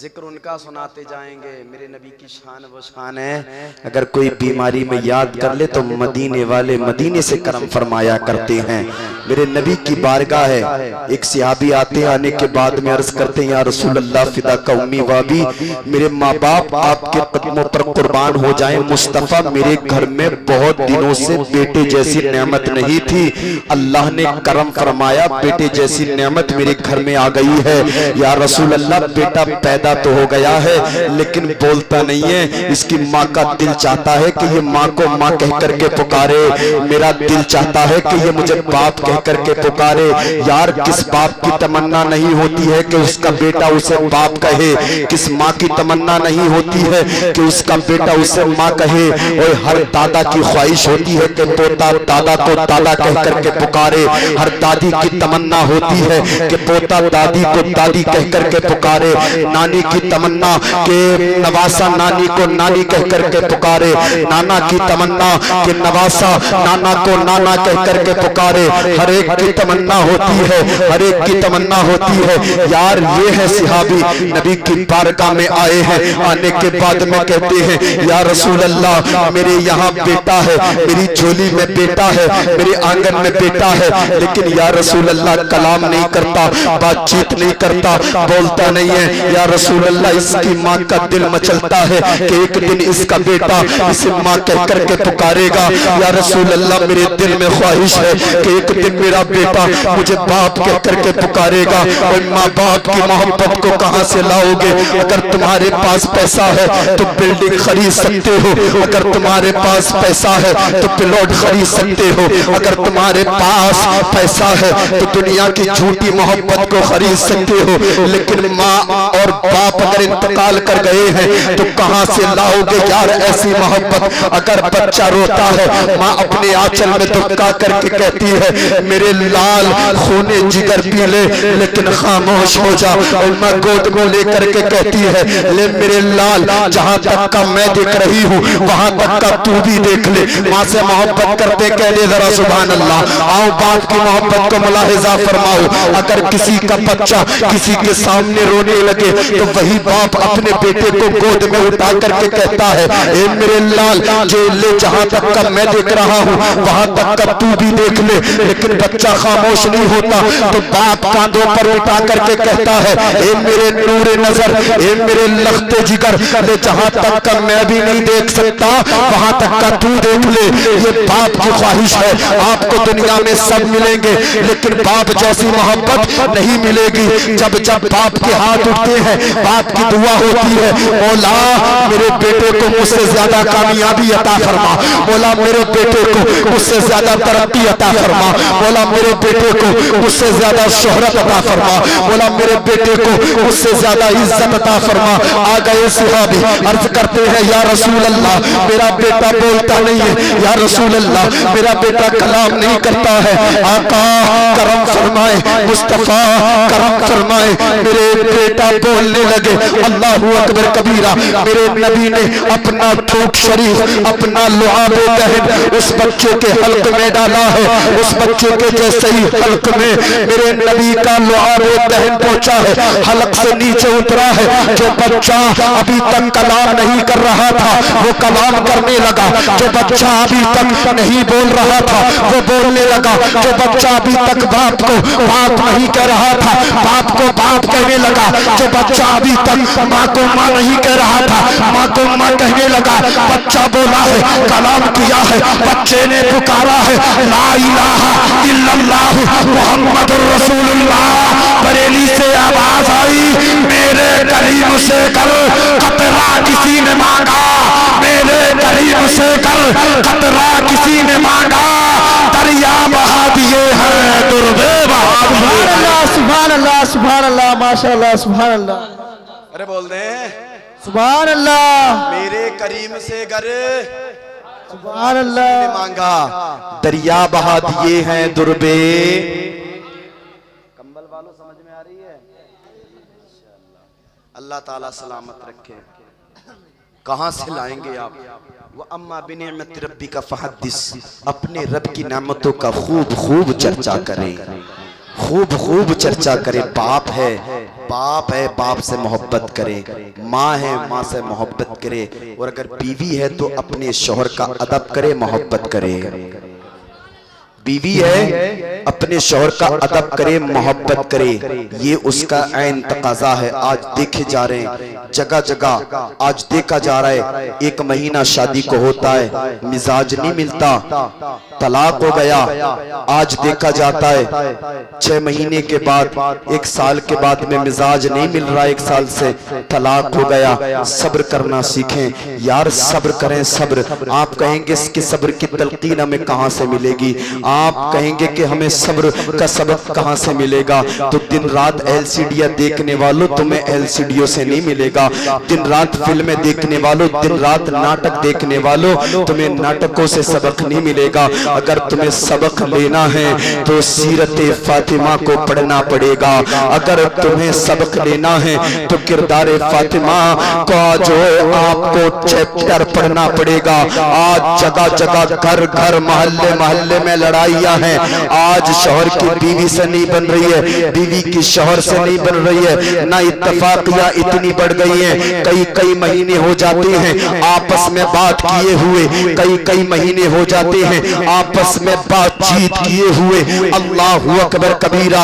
जिक्र उनका सुनाते जाएंगे। मेरे नबी की शान वो शान है, अगर कोई बीमारी में याद कर ले तो मदीने वाले मदीने से करम फरमाया करते हैं। मेरे नबी की बारगाह है, एक सहाबी आते हैं, आने के बाद में अर्ज करते हैं या रसूल अल्लाह फिदा का उम्मी वाबी, मेरे माँ बाप आपके कदमों पर कुर्बान हो जाएं। मुस्तफ़ा मेरे घर में बहुत दिनों से बेटे जैसी नेमत नहीं थी, अल्लाह ने करम फरमाया, बेटे जैसी नेमत मेरे घर में आ गई है। या रसूल अल्लाह बेटा पैदा तो हो गया है लेकिन बोलता नहीं है। इसकी माँ का दिल चाहता है कि ये माँ को माँ कह करके पुकारे, मेरा दिल चाहता है कि ये मुझे बाप कह करके पुकारे। यार किस बाप की तमन्ना नहीं होती है कि उसका बेटा उसे बाप कहे, किस माँ की तमन्ना नहीं होती है कि उसका बेटा उसे माँ कहे। और हर दादा की ख्वाहिश होती है कि पोता दादा को दादा कह करके पुकारे। हर दादी की तमन्ना होती है कि पोता दादी को दादी कह करके पुकारे। नानी की तमन्ना के नवासा नानी को नानी कह करके पुकारे। नाना की तमन्ना कि नवासा नाना को नाना कह करके पुकारे। हर एक की तमन्ना होती है, हर एक की तमन्ना होती है। यार ये है सहाबी नबी की बारगाह में आए हैं, आने के बाद में कहते हैं या रसूल अल्लाह मेरे यहाँ बेटा है, मेरी झोली में बेटा है, मेरे आंगन में बेटा है, लेकिन या रसूल अल्लाह कलाम नहीं करता, बातचीत नहीं करता, बोलता नहीं है। या रसूल अल्लाह इसकी माँ का दिल मचलता है कि एक दिन इसका बेटा इसे माँ कह करके पुकारेगा। या रसूल अल्लाह मेरे दिल में ख्वाहिश है कि एक दिन मेरा बेटा मुझे बाप कह करके पुकारेगा। और माँ बाप की मोहब्बत को कहाँ से लाओगे? अगर तुम्हारे पास पैसा है तो बिल्डिंग खरीद सकते हो, अगर तुम्हारे पास पैसा है तो प्लॉट खरीद सकते हो, अगर तुम्हारे पास पैसा है तो दुनिया की झूठी मोहब्बत को खरीद सकते हो। लेकिन माँ और बाप अगर इंतकाल कर गए हैं तो कहां से लाओगे यार ऐसी मोहब्बत? अगर बच्चा रोता है माँ अपने आंचल में दुबका करके कहती है मेरे लाल खूने जिगर पी ले लेकिन खामोश हो जा। और माँ गोद में लेकर के कहती है ले मेरे लाल जहां तक का मैं देख रही हूँ वहां तक का तू भी देख ले। माँ से मोहब्बत करते कह ले जरा सुभान अल्लाह। आओ बाप की मोहब्बत को मुलाहिजा फरमाओ। अगर किसी का बच्चा किसी के सामने रोने लगे तो वही बाप अपने बेटे को गोद में उठा करके कहता है ए मेरे लाल जो ले जहां तक का मैं देख रहा हूँ वहां तक का तू भी देख ले। लेकिन बच्चा खामोश नहीं होता तो बाप कांधों पर उठा करके कहता है ए मेरे नूरे नजर, ए मेरे लखते जिगर, ले जहां तक का मैं भी नहीं देख सकता वहां तक का तू देख ले। ये बाप की ख्वाहिश है। आपको दुनिया में सब मिलेंगे लेकिन बाप जैसी मोहब्बत नहीं मिलेगी। जब जब बाप के हाथ उठते हैं बाप की दुआ होती है मौला मेरे बेटे को मुझसे ज्यादा कामयाबी अता फरमा, मौला मेरे बेटे को मुझसे ज्यादा तरक्की अता फरमा, मौला मेरे बेटे को मुझसे ज्यादा शोहरत अता फरमा, मौला मेरे बेटे को मुझसे ज्यादा इज्जत अता फरमा। आ गए सहाबी अर्ज करते हैं या रसूल अल्लाह मेरा बेटा बोलता नहीं है, या रसूल अल्लाह मेरा बेटा कलाम नहीं करता है। आका करम फरमाए, मुस्तफा करम फरमाए, मेरे बेटा बोलने लगे अल्लाहू अकबर कबीरा। मेरे नबी ने अपना ठूठ शरीफ अपना लुआब दहन उस बच्चे के हल्क में डाला है। उस बच्चे के जैसे ही हल्क में मेरे नबी का लुआब दहन पहुंचा है, हल्क से नीचे उतरा है। जो बच्चा अभी तक कलाम नहीं कर रहा था वो कलाम करने लगा, जो बच्चा अभी तक नहीं बोल रहा था वो बोलने लगा, जो बच्चा अभी तक बाप को बाप नहीं कह रहा था बाप को बाप कहने लगा, जो बच्चा अभी तक माँ को माँ नहीं कह रहा था माँ को माँ कहने लगा। बच्चा बोला है, कलाम किया है, बच्चे ने पुकारा है ला इलाहा इल्लल्लाह मुहम्मदुर रसूलुल्लाह। बरेली से आवाज आई मेरे करीम से कल कतरा किसी ने मांगा, मेरे करीम से कल कतरा किसी ने मांगा, दरिया बहा दिए हैं दुर्बे बहा दिए। सुभान अल्लाह सुभान अल्लाह माशाअल्लाह सुभान अल्लाह। अरे बोल दे सुभान अल्लाह। मेरे करीम से गर सुभान अल्लाह मांगा, दरिया बहा दिए हैं दुर्बे। कंबल वालों समझ में आ रही है? अल्लाह ताला सलामत रखे। कहां से लाएंगे आप? वो अम्मा बिनिअमत रब्बी का फहदिस, अपने रब की नेमतों का खूब खूब चर्चा करें, खूब खूब चर्चा करे। बाप है बाप से मोहब्बत करे, माँ है माँ से मोहब्बत करे, और अगर बीवी है तो अपने शौहर का अदब करे, मोहब्बत करे। बीवी है अपने शौहर का अदब करे, मोहब्बत करे, ये उसका ऐन तकाजा है। आज देखे जा रहे हैं जगह जगह, आज देखा जा रहा है 1 महीना शादी को होता है, मिजाज नहीं मिलता, तलाक हो गया। आज देखा जाता है 6 महीने के बाद, 1 साल के बाद में मिजाज नहीं मिल रहा, 1 साल से तलाक हो गया। सब्र करना सीखें यार, सब्र करें सब्र। आप कहेंगे कि सब्र की तलकीन हमें कहां से मिलेगी, आप कहेंगे कि हमें सब्र का सबक कहां से मिलेगा, तो दिन रात एलसीडियां देखने वालों तुम्हें एलसीडीओ से नहीं मिलेगा। दिन रात फिल्में देखने वालों, दिन रात नाटक देखने वालों, तुम्हें नाटकों से सबक नहीं मिलेगा। अगर तुम्हें सबक लेना है तो सीरत फातिमा को पढ़ना पड़ेगा। अगर तुम्हें सबक लेना है तो किरदार फातिमा का जो आपको चैप्टर पढ़ना पड़ेगा। आज जगह जगह, घर घर, मोहल्ले मोहल्ले में लड़ाइयां हैं। आज शौहर की बीवी से नहीं बन रही है, बीवी की शौहर से नहीं बन रही है, ना इत्तफाकियां इतनी बढ़ गई हैं, कई महीने हो जाते हैं आपस में बात किए हुए, कई महीने हो जाते हैं आपस में बातचीत किए हुए। अल्लाहु अकबर कबीरा।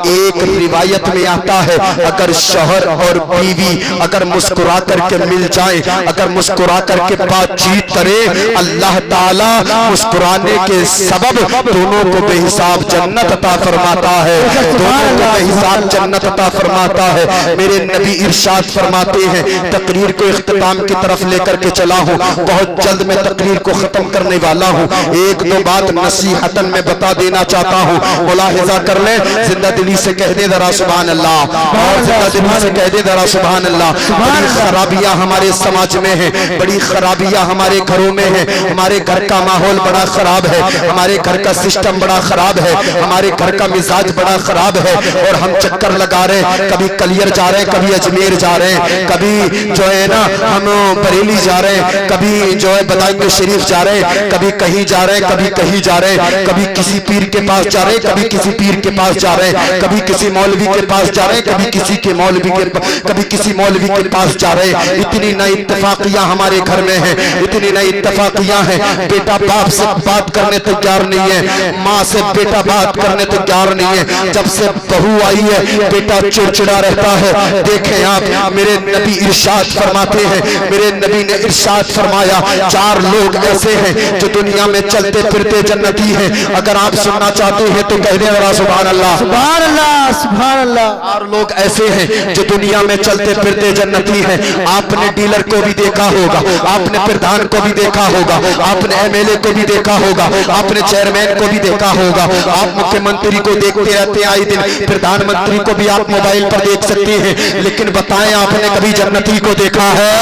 एक रिवायत में आता है अगर शौहर और बीवी अगर मुस्कुरा करके मिल जाए, अगर मुस्कुरा करके बातचीत करे, अल्लाह ताला मुस्कुराने के सबब दोनों को बेहिसाब जन्नत अता फरमाता है, दोनों को बेहिसाब जन्नत अता फरमाता है। मेरे नबी इरशाद फरमाते हैं, तकरीर को इख्तिताम की तरफ लेकर के चला हूं, बहुत जल्द मैं तकरीर को खत्म करने वाला हूं। 1-2 बात नसीहतन में बता देना चाहता हूं, मुलाहिजा कर ले, जिंदा दिली से कह दे जरा सुभान अल्लाह, और जिंदा दिली से कह दे जरा सुभान अल्लाह। बड़ी खराबियां हमारे समाज में है, बड़ी खराबियां हमारे घरों में है, हमारे घर का माहौल बड़ा खराब है, हमारे घर का सिस्टम बड़ा खराब है, हमारे घर का मिजाज बड़ा खराब है, और हम चक्कर लगा रहे हैं, कभी कलियर जा रहे हैं, कभी अजमेर जा रहे हैं, कभी जो है ना हम बरेली जा रहे हैं, कभी जो है बदायूं शरीफ जा रहे हैं, कभी कहीं जा रहे हैं, कभी कहीं जा रहे हैं, कभी किसी पीर के पास जा रहे हैं, कभी किसी पीर के पास जा रहे हैं, कभी किसी मौलवी के पास जा रहे हैं, कभी किसी के मौलवी के कभी किसी मौलवी के पास जा रहे हैं। इतनी नई इत्तफाकियां हमारे घर में है, इतनी नई इत्तफाकियां हैं। बेटा बाप से बात करने तैयार नहीं है, माँ से बेटा बात करने तैयार नहीं है। जब से बहू आई है बेटा चिड़चिड़ा रहता है। देखें आप, मेरे नबी इरशाद फरमाते हैं, मेरे नबी ने इरशाद फरमाया 4 लोग ऐसे हैं जो दुनिया में चलते फिरते जन्नती हैं। अगर आप सुनना चाहते हैं तो कह दें सुभान अल्लाह, सुभान अल्लाह, सुभान अल्लाह। 4 लोग ऐसे हैं जो दुनिया में चलते फिरते जन्नती हैं। आपने डीलर को भी देखा होगा, आपने प्रधान को भी देखा होगा, आपने एमएलए को भी देखा होगा, आपने चेयरमैन को भी देखा होगा, आप मुख्यमंत्री को देखते रहते हैं आए दिन, प्रधानमंत्री को भी आप मोबाइल पर देख सकते हैं, लेकिन बताएं आपने कभी जन्नती को देखा है?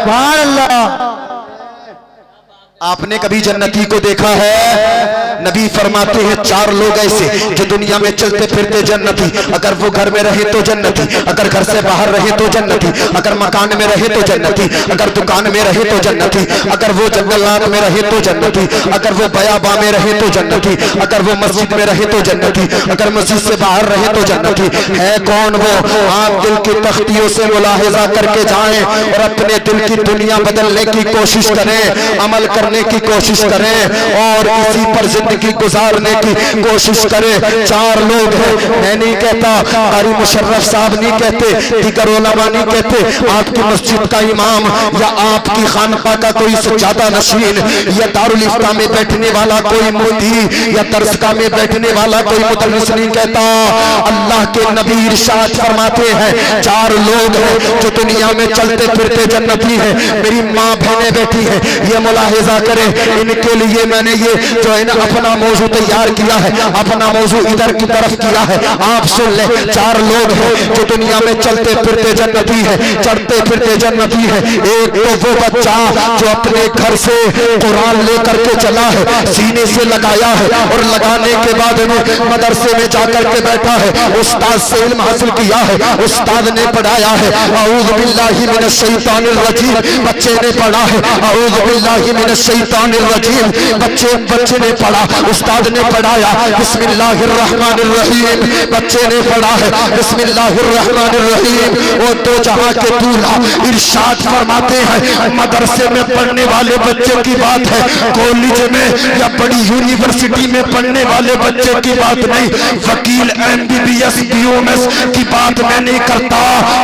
सुभान अल्लाह। आपने कभी जन्नती को देखा है? नबी फरमाते हैं 4 लोग ऐसे जो दुनिया में चलते फिरते जन्नती, अगर वो घर में रहे तो जन्नती, अगर घर से बाहर रहे तो जन्नती, अगर मकान में रहे तो जन्नती, अगर दुकान में रहे तो जन्नती, अगर वो जंगलात में रहे तो जन्नती, अगर वो बयाबा में रहे तो जन्नती, अगर वो मस्जिद में रहे तो जन्नती, अगर मस्जिद से बाहर रहे तो जन्नती। है कौन वो? आप दिल की तख्तियों से मुलाहिजा करके जाएं और अपने दिल की दुनिया बदलने की कोशिश करें, अमल करने की कोशिश करें और इसी पर जिंदगी गुजारने की कोशिश करें। 4 लोग हैं, मैं नहीं कहता, कारी मुशर्रफ साहब नहीं कहते, दीगर उलमा नहीं कहते, आपकी मस्जिद का इमाम या आपकी खानका का कोई सज्जादा नशीन या दारुल इफ्ता में बैठने वाला कोई मुफ्ती या दरसगाह में बैठने वाला कोई मुदर्रिस नहीं कहता। अल्लाह के नबी इरशाद फरमाते हैं 4 लोग हैं जो दुनिया में चलते फिरते जन्नती हैं। मेरी माँ बहनें बैठी हैं, ये मुलाहिजा करें, इनके लिए मैंने ये जो है ना अपना मौजू तैयार किया है, अपना मौजू इधर की तरफ किया है। आप सुन ले, 4 लोग हैं जो दुनिया में चलते फिरते जन्नती है, चढ़ते फिरते जन्नती है। एक तो वो बच्चा जो अपने घर से कुरान लेकर के चला है, सीने से लगाया है और लगाने के बाद मदरसे में जाकर के बैठा है, उस्ताद से इल्म हासिल किया है, उस्ताद ने पढ़ाया है, अऊज़ु बिल्लाहि मिनश शैतानिर रजीम, बच्चे ने पढ़ा है, अऊज़ु बिल्लाहि मिनश मिनश्शैतानिर रजीम। बच्चे ने पढ़ा, उस्ताद ने पढ़ाया बिस्मिल्लाहिर्रहमानिर्रहीम। बच्चे ने पढ़ा है बिस्मिल्लाहिर्रहमानिर्रहीम। वो दो जहां के दूल्हा इरशाद फरमाते हैं, मदरसे में पढ़ने वाले बच्चे की बात है, कॉलेज में या बड़ी यूनिवर्सिटी में पढ़ने वाले बच्चे की बात नहीं, वकील MBBS BOMS की बात मैं नहीं करता,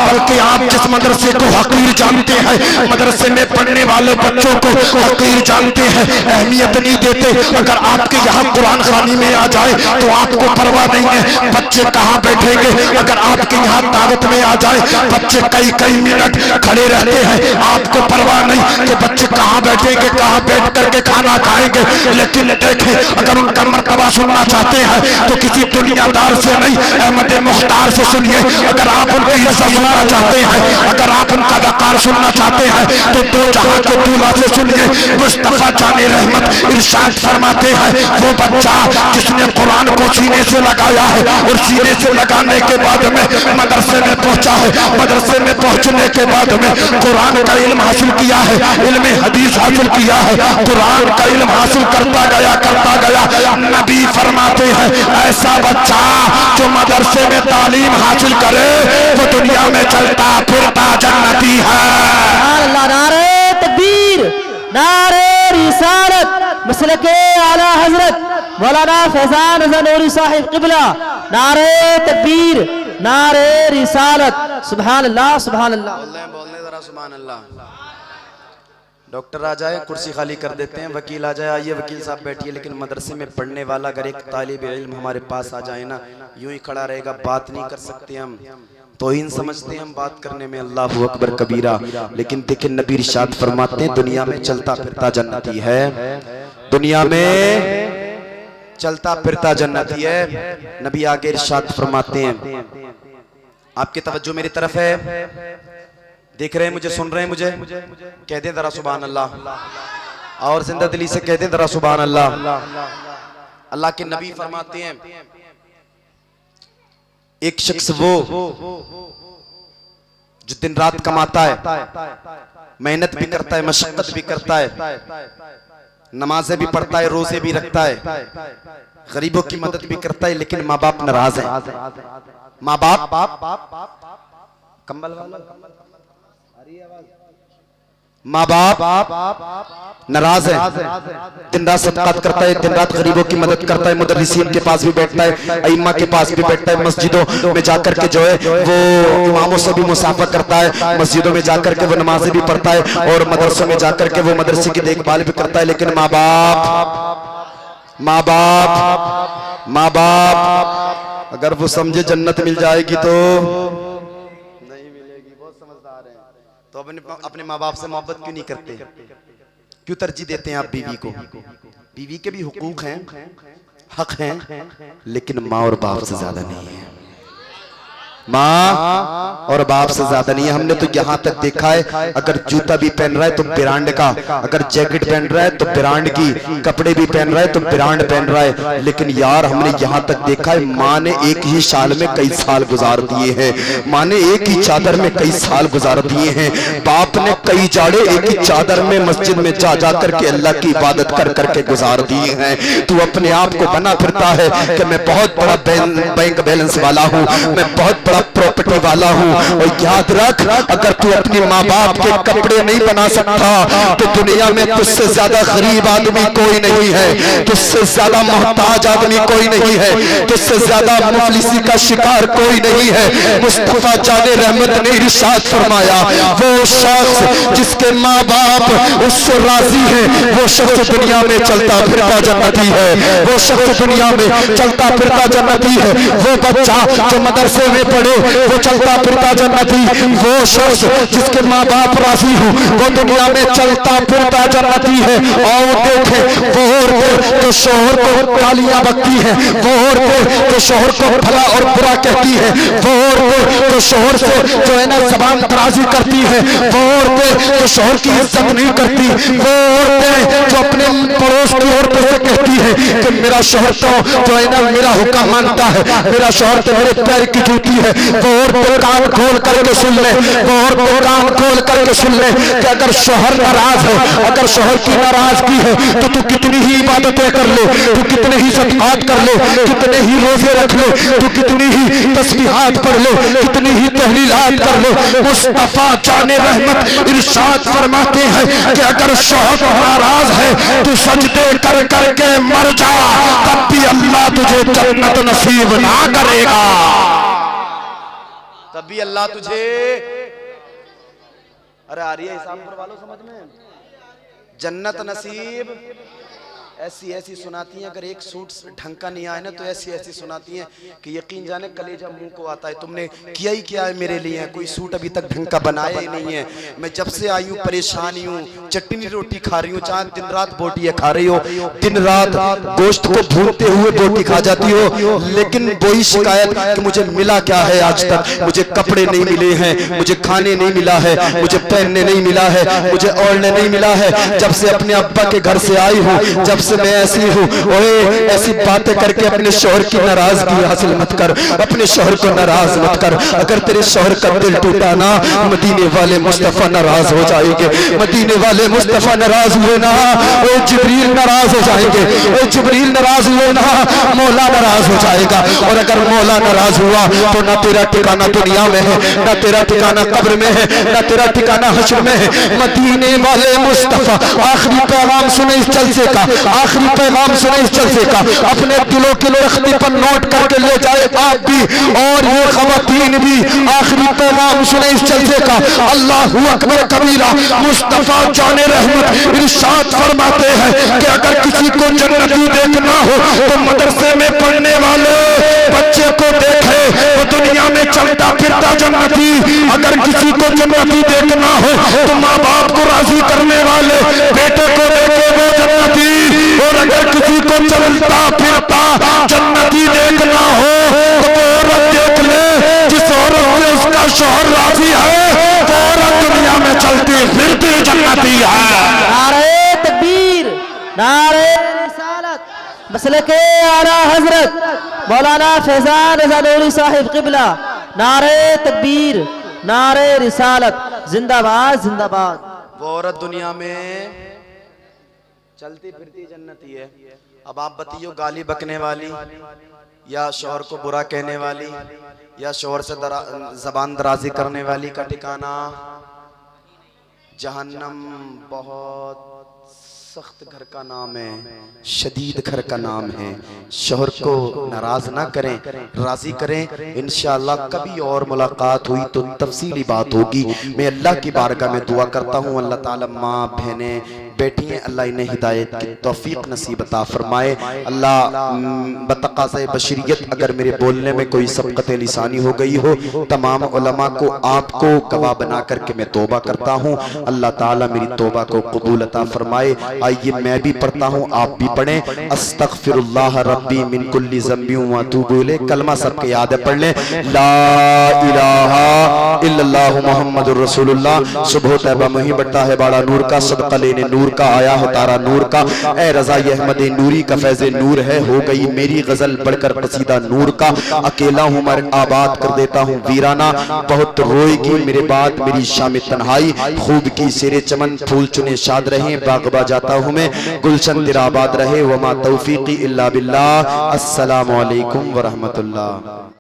बल्कि आप जिस मदरसे को हकीर जानते हैं, मदरसे में पढ़ने वाले बच्चों को हकीर जानते हैं, अहमियत नहीं देते। अगर आपके यहाँ कुरान खानी में आ जाए तो आपको परवाह नहीं है बच्चे कहाँ बैठेंगे। अगर आपके यहाँ दावत में आ जाए बच्चे कई मिनट खड़े रहते हैं, आपको परवाह नहीं कि बच्चे कहाँ बैठेंगे, कहाँ बैठ करके खाना खाएंगे। लेकिन देखें, अगर उनका मर्तबा सुनना चाहते हैं तो किसी दुनियादार से नहीं, अहमद मुख्तार से सुनिए। अगर आप उनकी इज्जत सुनना चाहते हैं, अगर आप उनका वकार सुनना चाहते हैं तो दो जहां के दूल्हा से सुनिए। मुस्तफा जाने रहमत इरशाद फरमाते हैं, वो बच्चा जिसने कुरान को सीने से लगाया है और सीने से लगाने के बाद में मदरसे में पहुंचा है, मदरसे में पहुंचने के बाद में कुरान का इल्म हासिल किया है, इल्म हदीस हासिल किया है, कुरान का इल्म हासिल करता गया। नबी फरमाते हैं, ऐसा बच्चा जो मदरसे में तालीम हासिल करे वो दुनिया में चलता फिरता जन्नती है। नारे तकबीर, नारे रिसालत, मसलके आला हजरत मौलाना फैजान रज़ा नूरी साहिब क़िबला। नारे तकबीर, नारे रिसालत, सुभान अल्लाह, सुभान अल्लाह। बोलने जरा सुभान अल्लाह। डॉक्टर आ जाए, कुर्सी खाली कर देते हैं। वकील आ जाए, आइए वकील साहब बैठिए। लेकिन मदरसे में पढ़ने वाला अगर एक तालिब इल्म हमारे पास आ जाए ना, यूं ही खड़ा रहेगा, बात नहीं कर सकते हम, तौहीन समझते हैं हम बात करने में, अल्लाहु अकबर कबीरा। लेकिन देखिए नबी इरशाद फरमाते हैं, दुनिया में चलता फिरता जन्नती है, दुनिया में चलता फिरता जन्नती है। नबी आगे इरशाद फरमाते हैं, आपकी तवज्जो मेरी तरफ है, देख रहे हैं मुझे, सुन रहे हैं मुझे, कह दें जरा सुभान अल्लाह, और जिंदा दिली से कह दें जरा सुभान अल्लाह। अल्लाह के नबी फरमाते हैं, एक शख्स वो जो दिन रात कमाता है, मेहनत भी करता है, मशक्कत भी करता है, नमाजें भी पढ़ता है, रोजे भी रखता है, गरीबों की मदद भी करता है, लेकिन माँ बाप नाराज है। माँ बाप कंबल वाला, माँ बाप नाराज है, दिन रात सदक़ात करता है, दिन रात गरीबों की मदद करता है, मुदर्रिसीन के पास भी बैठता है, अइम्मा के पास भी बैठता है, मस्जिदों में जाकर के जो है वो इमामों से भी मुसाफा करता है, मस्जिदों में जाकर के वो नमाजें भी पढ़ता है, और मदरसों में जाकर के वो मदरसे की देखभाल भी करता है। लेकिन माँ बाप अगर वो समझे जन्नत मिल जाएगी तो तो अपने माँ बाप से मोहब्बत क्यों नहीं करते, क्यों तरजीह देते हैं आप बीवी को? बीवी के भी हुकूक हैं, हक हैं, लेकिन माँ और बाप से ज्यादा नहीं है, माँ और बाप से ज्यादा नहीं है। हमने तो यहाँ तक देखा है, अगर जूता भी पहन रहा है तो ब्रांड का, अगर जैकेट पहन रहा है तो ब्रांड की, कपड़े भी पहन रहा है तो ब्रांड पहन रहा है। लेकिन यार हमने यहाँ तक देखा है, माँ ने एक ही शाल में कई साल गुजार दिए हैं, माँ ने एक ही चादर में कई साल गुजार दिए हैं, बाप ने कई जाड़े एक ही चादर में मस्जिद में जा करके अल्लाह की इबादत कर करके गुजार दिए हैं। तू अपने आप को बना फिरता है कि मैं बहुत बड़ा बैंक बैलेंस वाला हूँ, मैं बहुत प्रॉपर्टी वाला हूँ, और याद रख, अगर तू अपने माँ बाप के कपड़े नहीं बना सकता तो दुनिया में तुझसे ज्यादा गरीब आदमी कोई नहीं है, तुझसे ज्यादा मोहताज आदमी कोई नहीं है, तुझसे ज्यादा मुफलिसी का शिकार कोई नहीं है। मुस्तफा जाने रहमत ने इरशाद फरमाया, वो शख्स जिसके माँ बाप उससे राजी है, वो शख्स दुनिया में चलता फिरता जन्नती है, वो शख्स दुनिया में चलता फिरता जन्नती है। वो बच्चा जो मदरसे में पढ़े वो चलता फिरता जन्नती, वो शख्स जिसके माँ बाप राजी हो वो दुनिया में चलता फिरता जन्नती है। और देखे वो औरतें जो शोहर को गालियां बकती है, वो औरतें जो शोहर को भला और बुरा कहती है, वो औरतें जो जो शोहर से जो है ना जबान दराजी करती है, वो औरतें जो शोहर की इज्जत नहीं करती, वो औरतें जो अपने पड़ोस की औरतों से कहती है कि मेरा शोहर तो जो है ना मेरा हुक्म मानता है, मेरा शोहर तो मेरे पैर की जूती है, वो औरतें कान खोल करके सुन ले, वो औरतें कान खोल करके सुन ले कि अगर शोहर नाराज है, अगर शोहर की नाराजगी है तो तू कितनी ही इबादतें कर ले, तू कितने ही सदकात कर ले, कितने ही रोजे रख ले, तू कितनी ही तस्बीहात पढ़ ले, कितनी ही तहलीलात कर ले। मुस्तफा जाने रहमत इरशाद फरमाते हैं कि अगर शौहर नाराज है तू सजदे कर करके मर जा, तब भी अल्लाह तुझे जन्नत नसीब ना करेगा, तब भी अल्लाह तुझे, अरे आ रही है हिसाब वालों समझ में, जन्नत नसीब। ऐसी ऐसी सुनाती हैं, अगर एक सूट ढंग का नहीं आए ना तो ऐसी ऐसी सुनाती हैं कि यकीन जाने कलेजा मुंह को आता है, तुमने किया ही क्या है मेरे लिए, कोई सूट अभी तक ढंग का बनाया ही नहीं है, मैं जब से आई हूँ परेशान हूँ, चटनी रोटी खा रही हूँ, चाहे दिन रात बोटियाँ खा रही हो, दिन रात गोश्त को भूनते हुए बोटी खा जाती हो, लेकिन वही शिकायत कि मुझे मिला क्या है आज तक, मुझे कपड़े नहीं मिले हैं, मुझे खाने नहीं मिला है, मुझे पहनने नहीं मिला है, मुझे ओढ़ने नहीं मिला है। जब से अपने अब्बा के घर से आई हूँ, जब से मैं ऐसी हूँ, ओए ऐसी बातें करके अपने शौहर की नाराजगी हासिल मत कर, अपने शौहर को नाराज मत कर। अगर तेरे शौहर का दिल टूटा ना, मदीने वाले मुस्तफा नाराज हो जाएंगे, मदीने वाले मुस्तफा नाराज हुए ना, ओए जिब्रील नाराज हो जाएंगे, ओए जिब्रील नाराज हुए ना, मौला नाराज हो जाएगा। और अगर मौला नाराज हुआ तो ना तेरा ठिकाना दुनिया में है, ना तेरा ठिकाना कब्र में है, ना तेरा ठिकाना हश्र में है। मदीने वाले मुस्तफा आखिरी पैगाम सुने इस जलसे का, आखिरी पैगाम सुने इस जलसे का, अपने दिलों के तख्ती पर नोट करके ले जाए आप भी और ये खवातीन भी। आखिरी पैगाम सुने इस जलसे का, अल्लाहु अकबर कबीरा। मुस्तफा जाने रहमत इरशाद फरमाते हैं कि अगर किसी को जन्नती देखना हो तो मदरसे में पढ़ने वाले बच्चे को देखे तो दुनिया में चलता फिरता जन्नती। अगर किसी को जन्नती देखना हो तो माँ बाप को राजी करने वाले बेटे को देखे वो जन्नती। और अगर किसी को चलता फिरता जन्नती देखना हो तो वो औरत देख ले जिस औरत से उसका शौहर राजी है, वो औरत दुनिया में चलती फिरती जन्नती है। नारे तकबीर, नारे रिसालत, मसलके आला हजरत मौलाना फैजान रज़ा नूरी साहिब क़िबला। नारे तकबीर, नारे रिसालत, जिंदाबाद जिंदाबाद। वो औरत दुनिया में चलती फिरती जन्नती है। अब आप बताइए, गाली बकने वाली या शौहर को बुरा कहने वाली या शौहर से जबान दराजी करने वाली का ठिकाना जहन्नम। बहुत सख्त घर का नाम है, शदीद घर का नाम है। शौहर को नाराज ना करें, राजी करें। इंशाअल्लाह कभी और मुलाकात हुई तो तफसीली बात होगी। मैं अल्लाह की बारगाह में दुआ करता हूँ, अल्लाह ताला माँ बहनें बैठी हैं, अल्लाह इन्हें हिदायत की तौफीक नसीब अता फरमाए। अल्लाह बतक़ाज़े बशरियत अगर मेरे बोलने में कोई सबक़त लिसानी हो गई हो, तमाम उलमा को आपको गवाह बना करके मैं तौबा करता हूँ। अल्लाह ताला मेरी तौबा को कबूल अता फरमाए। आइए मैं भी पढ़ता हूँ, आप भी पढ़ें। अस्तग़फिरुल्लाह रब्बी मिन कुल्ली ज़म्बि व अतूबु इलैह। कलमा सबके याद है, पढ़ लें। ला इलाहा इल्लल्लाहु मुहम्मदुर रसूलुल्लाह। सुबह तैबा मुही बढ़ता है बाड़ा नूर का, सदका लेने नूर का आया है तारा नूर का। ए रज़ा ये अहमद नूरी का फैज़े नूर है, हो गई मेरी गजल बढ़कर कसीदा नूर का। अकेला हूँ मर आबाद कर देता हूँ वीराना, बहुत रोएगी मेरे बाद मेरी शाम तन्हाई। खूब की शेरे चमन फूल चुने शाद रहे, बागबा जाता हूँ मैं गुलशन तेरा आबाद रहे। वमा तौफीकी इल्ला बिल्लाह। अस्सलामु अलैकुम व रहमतुल्लाह।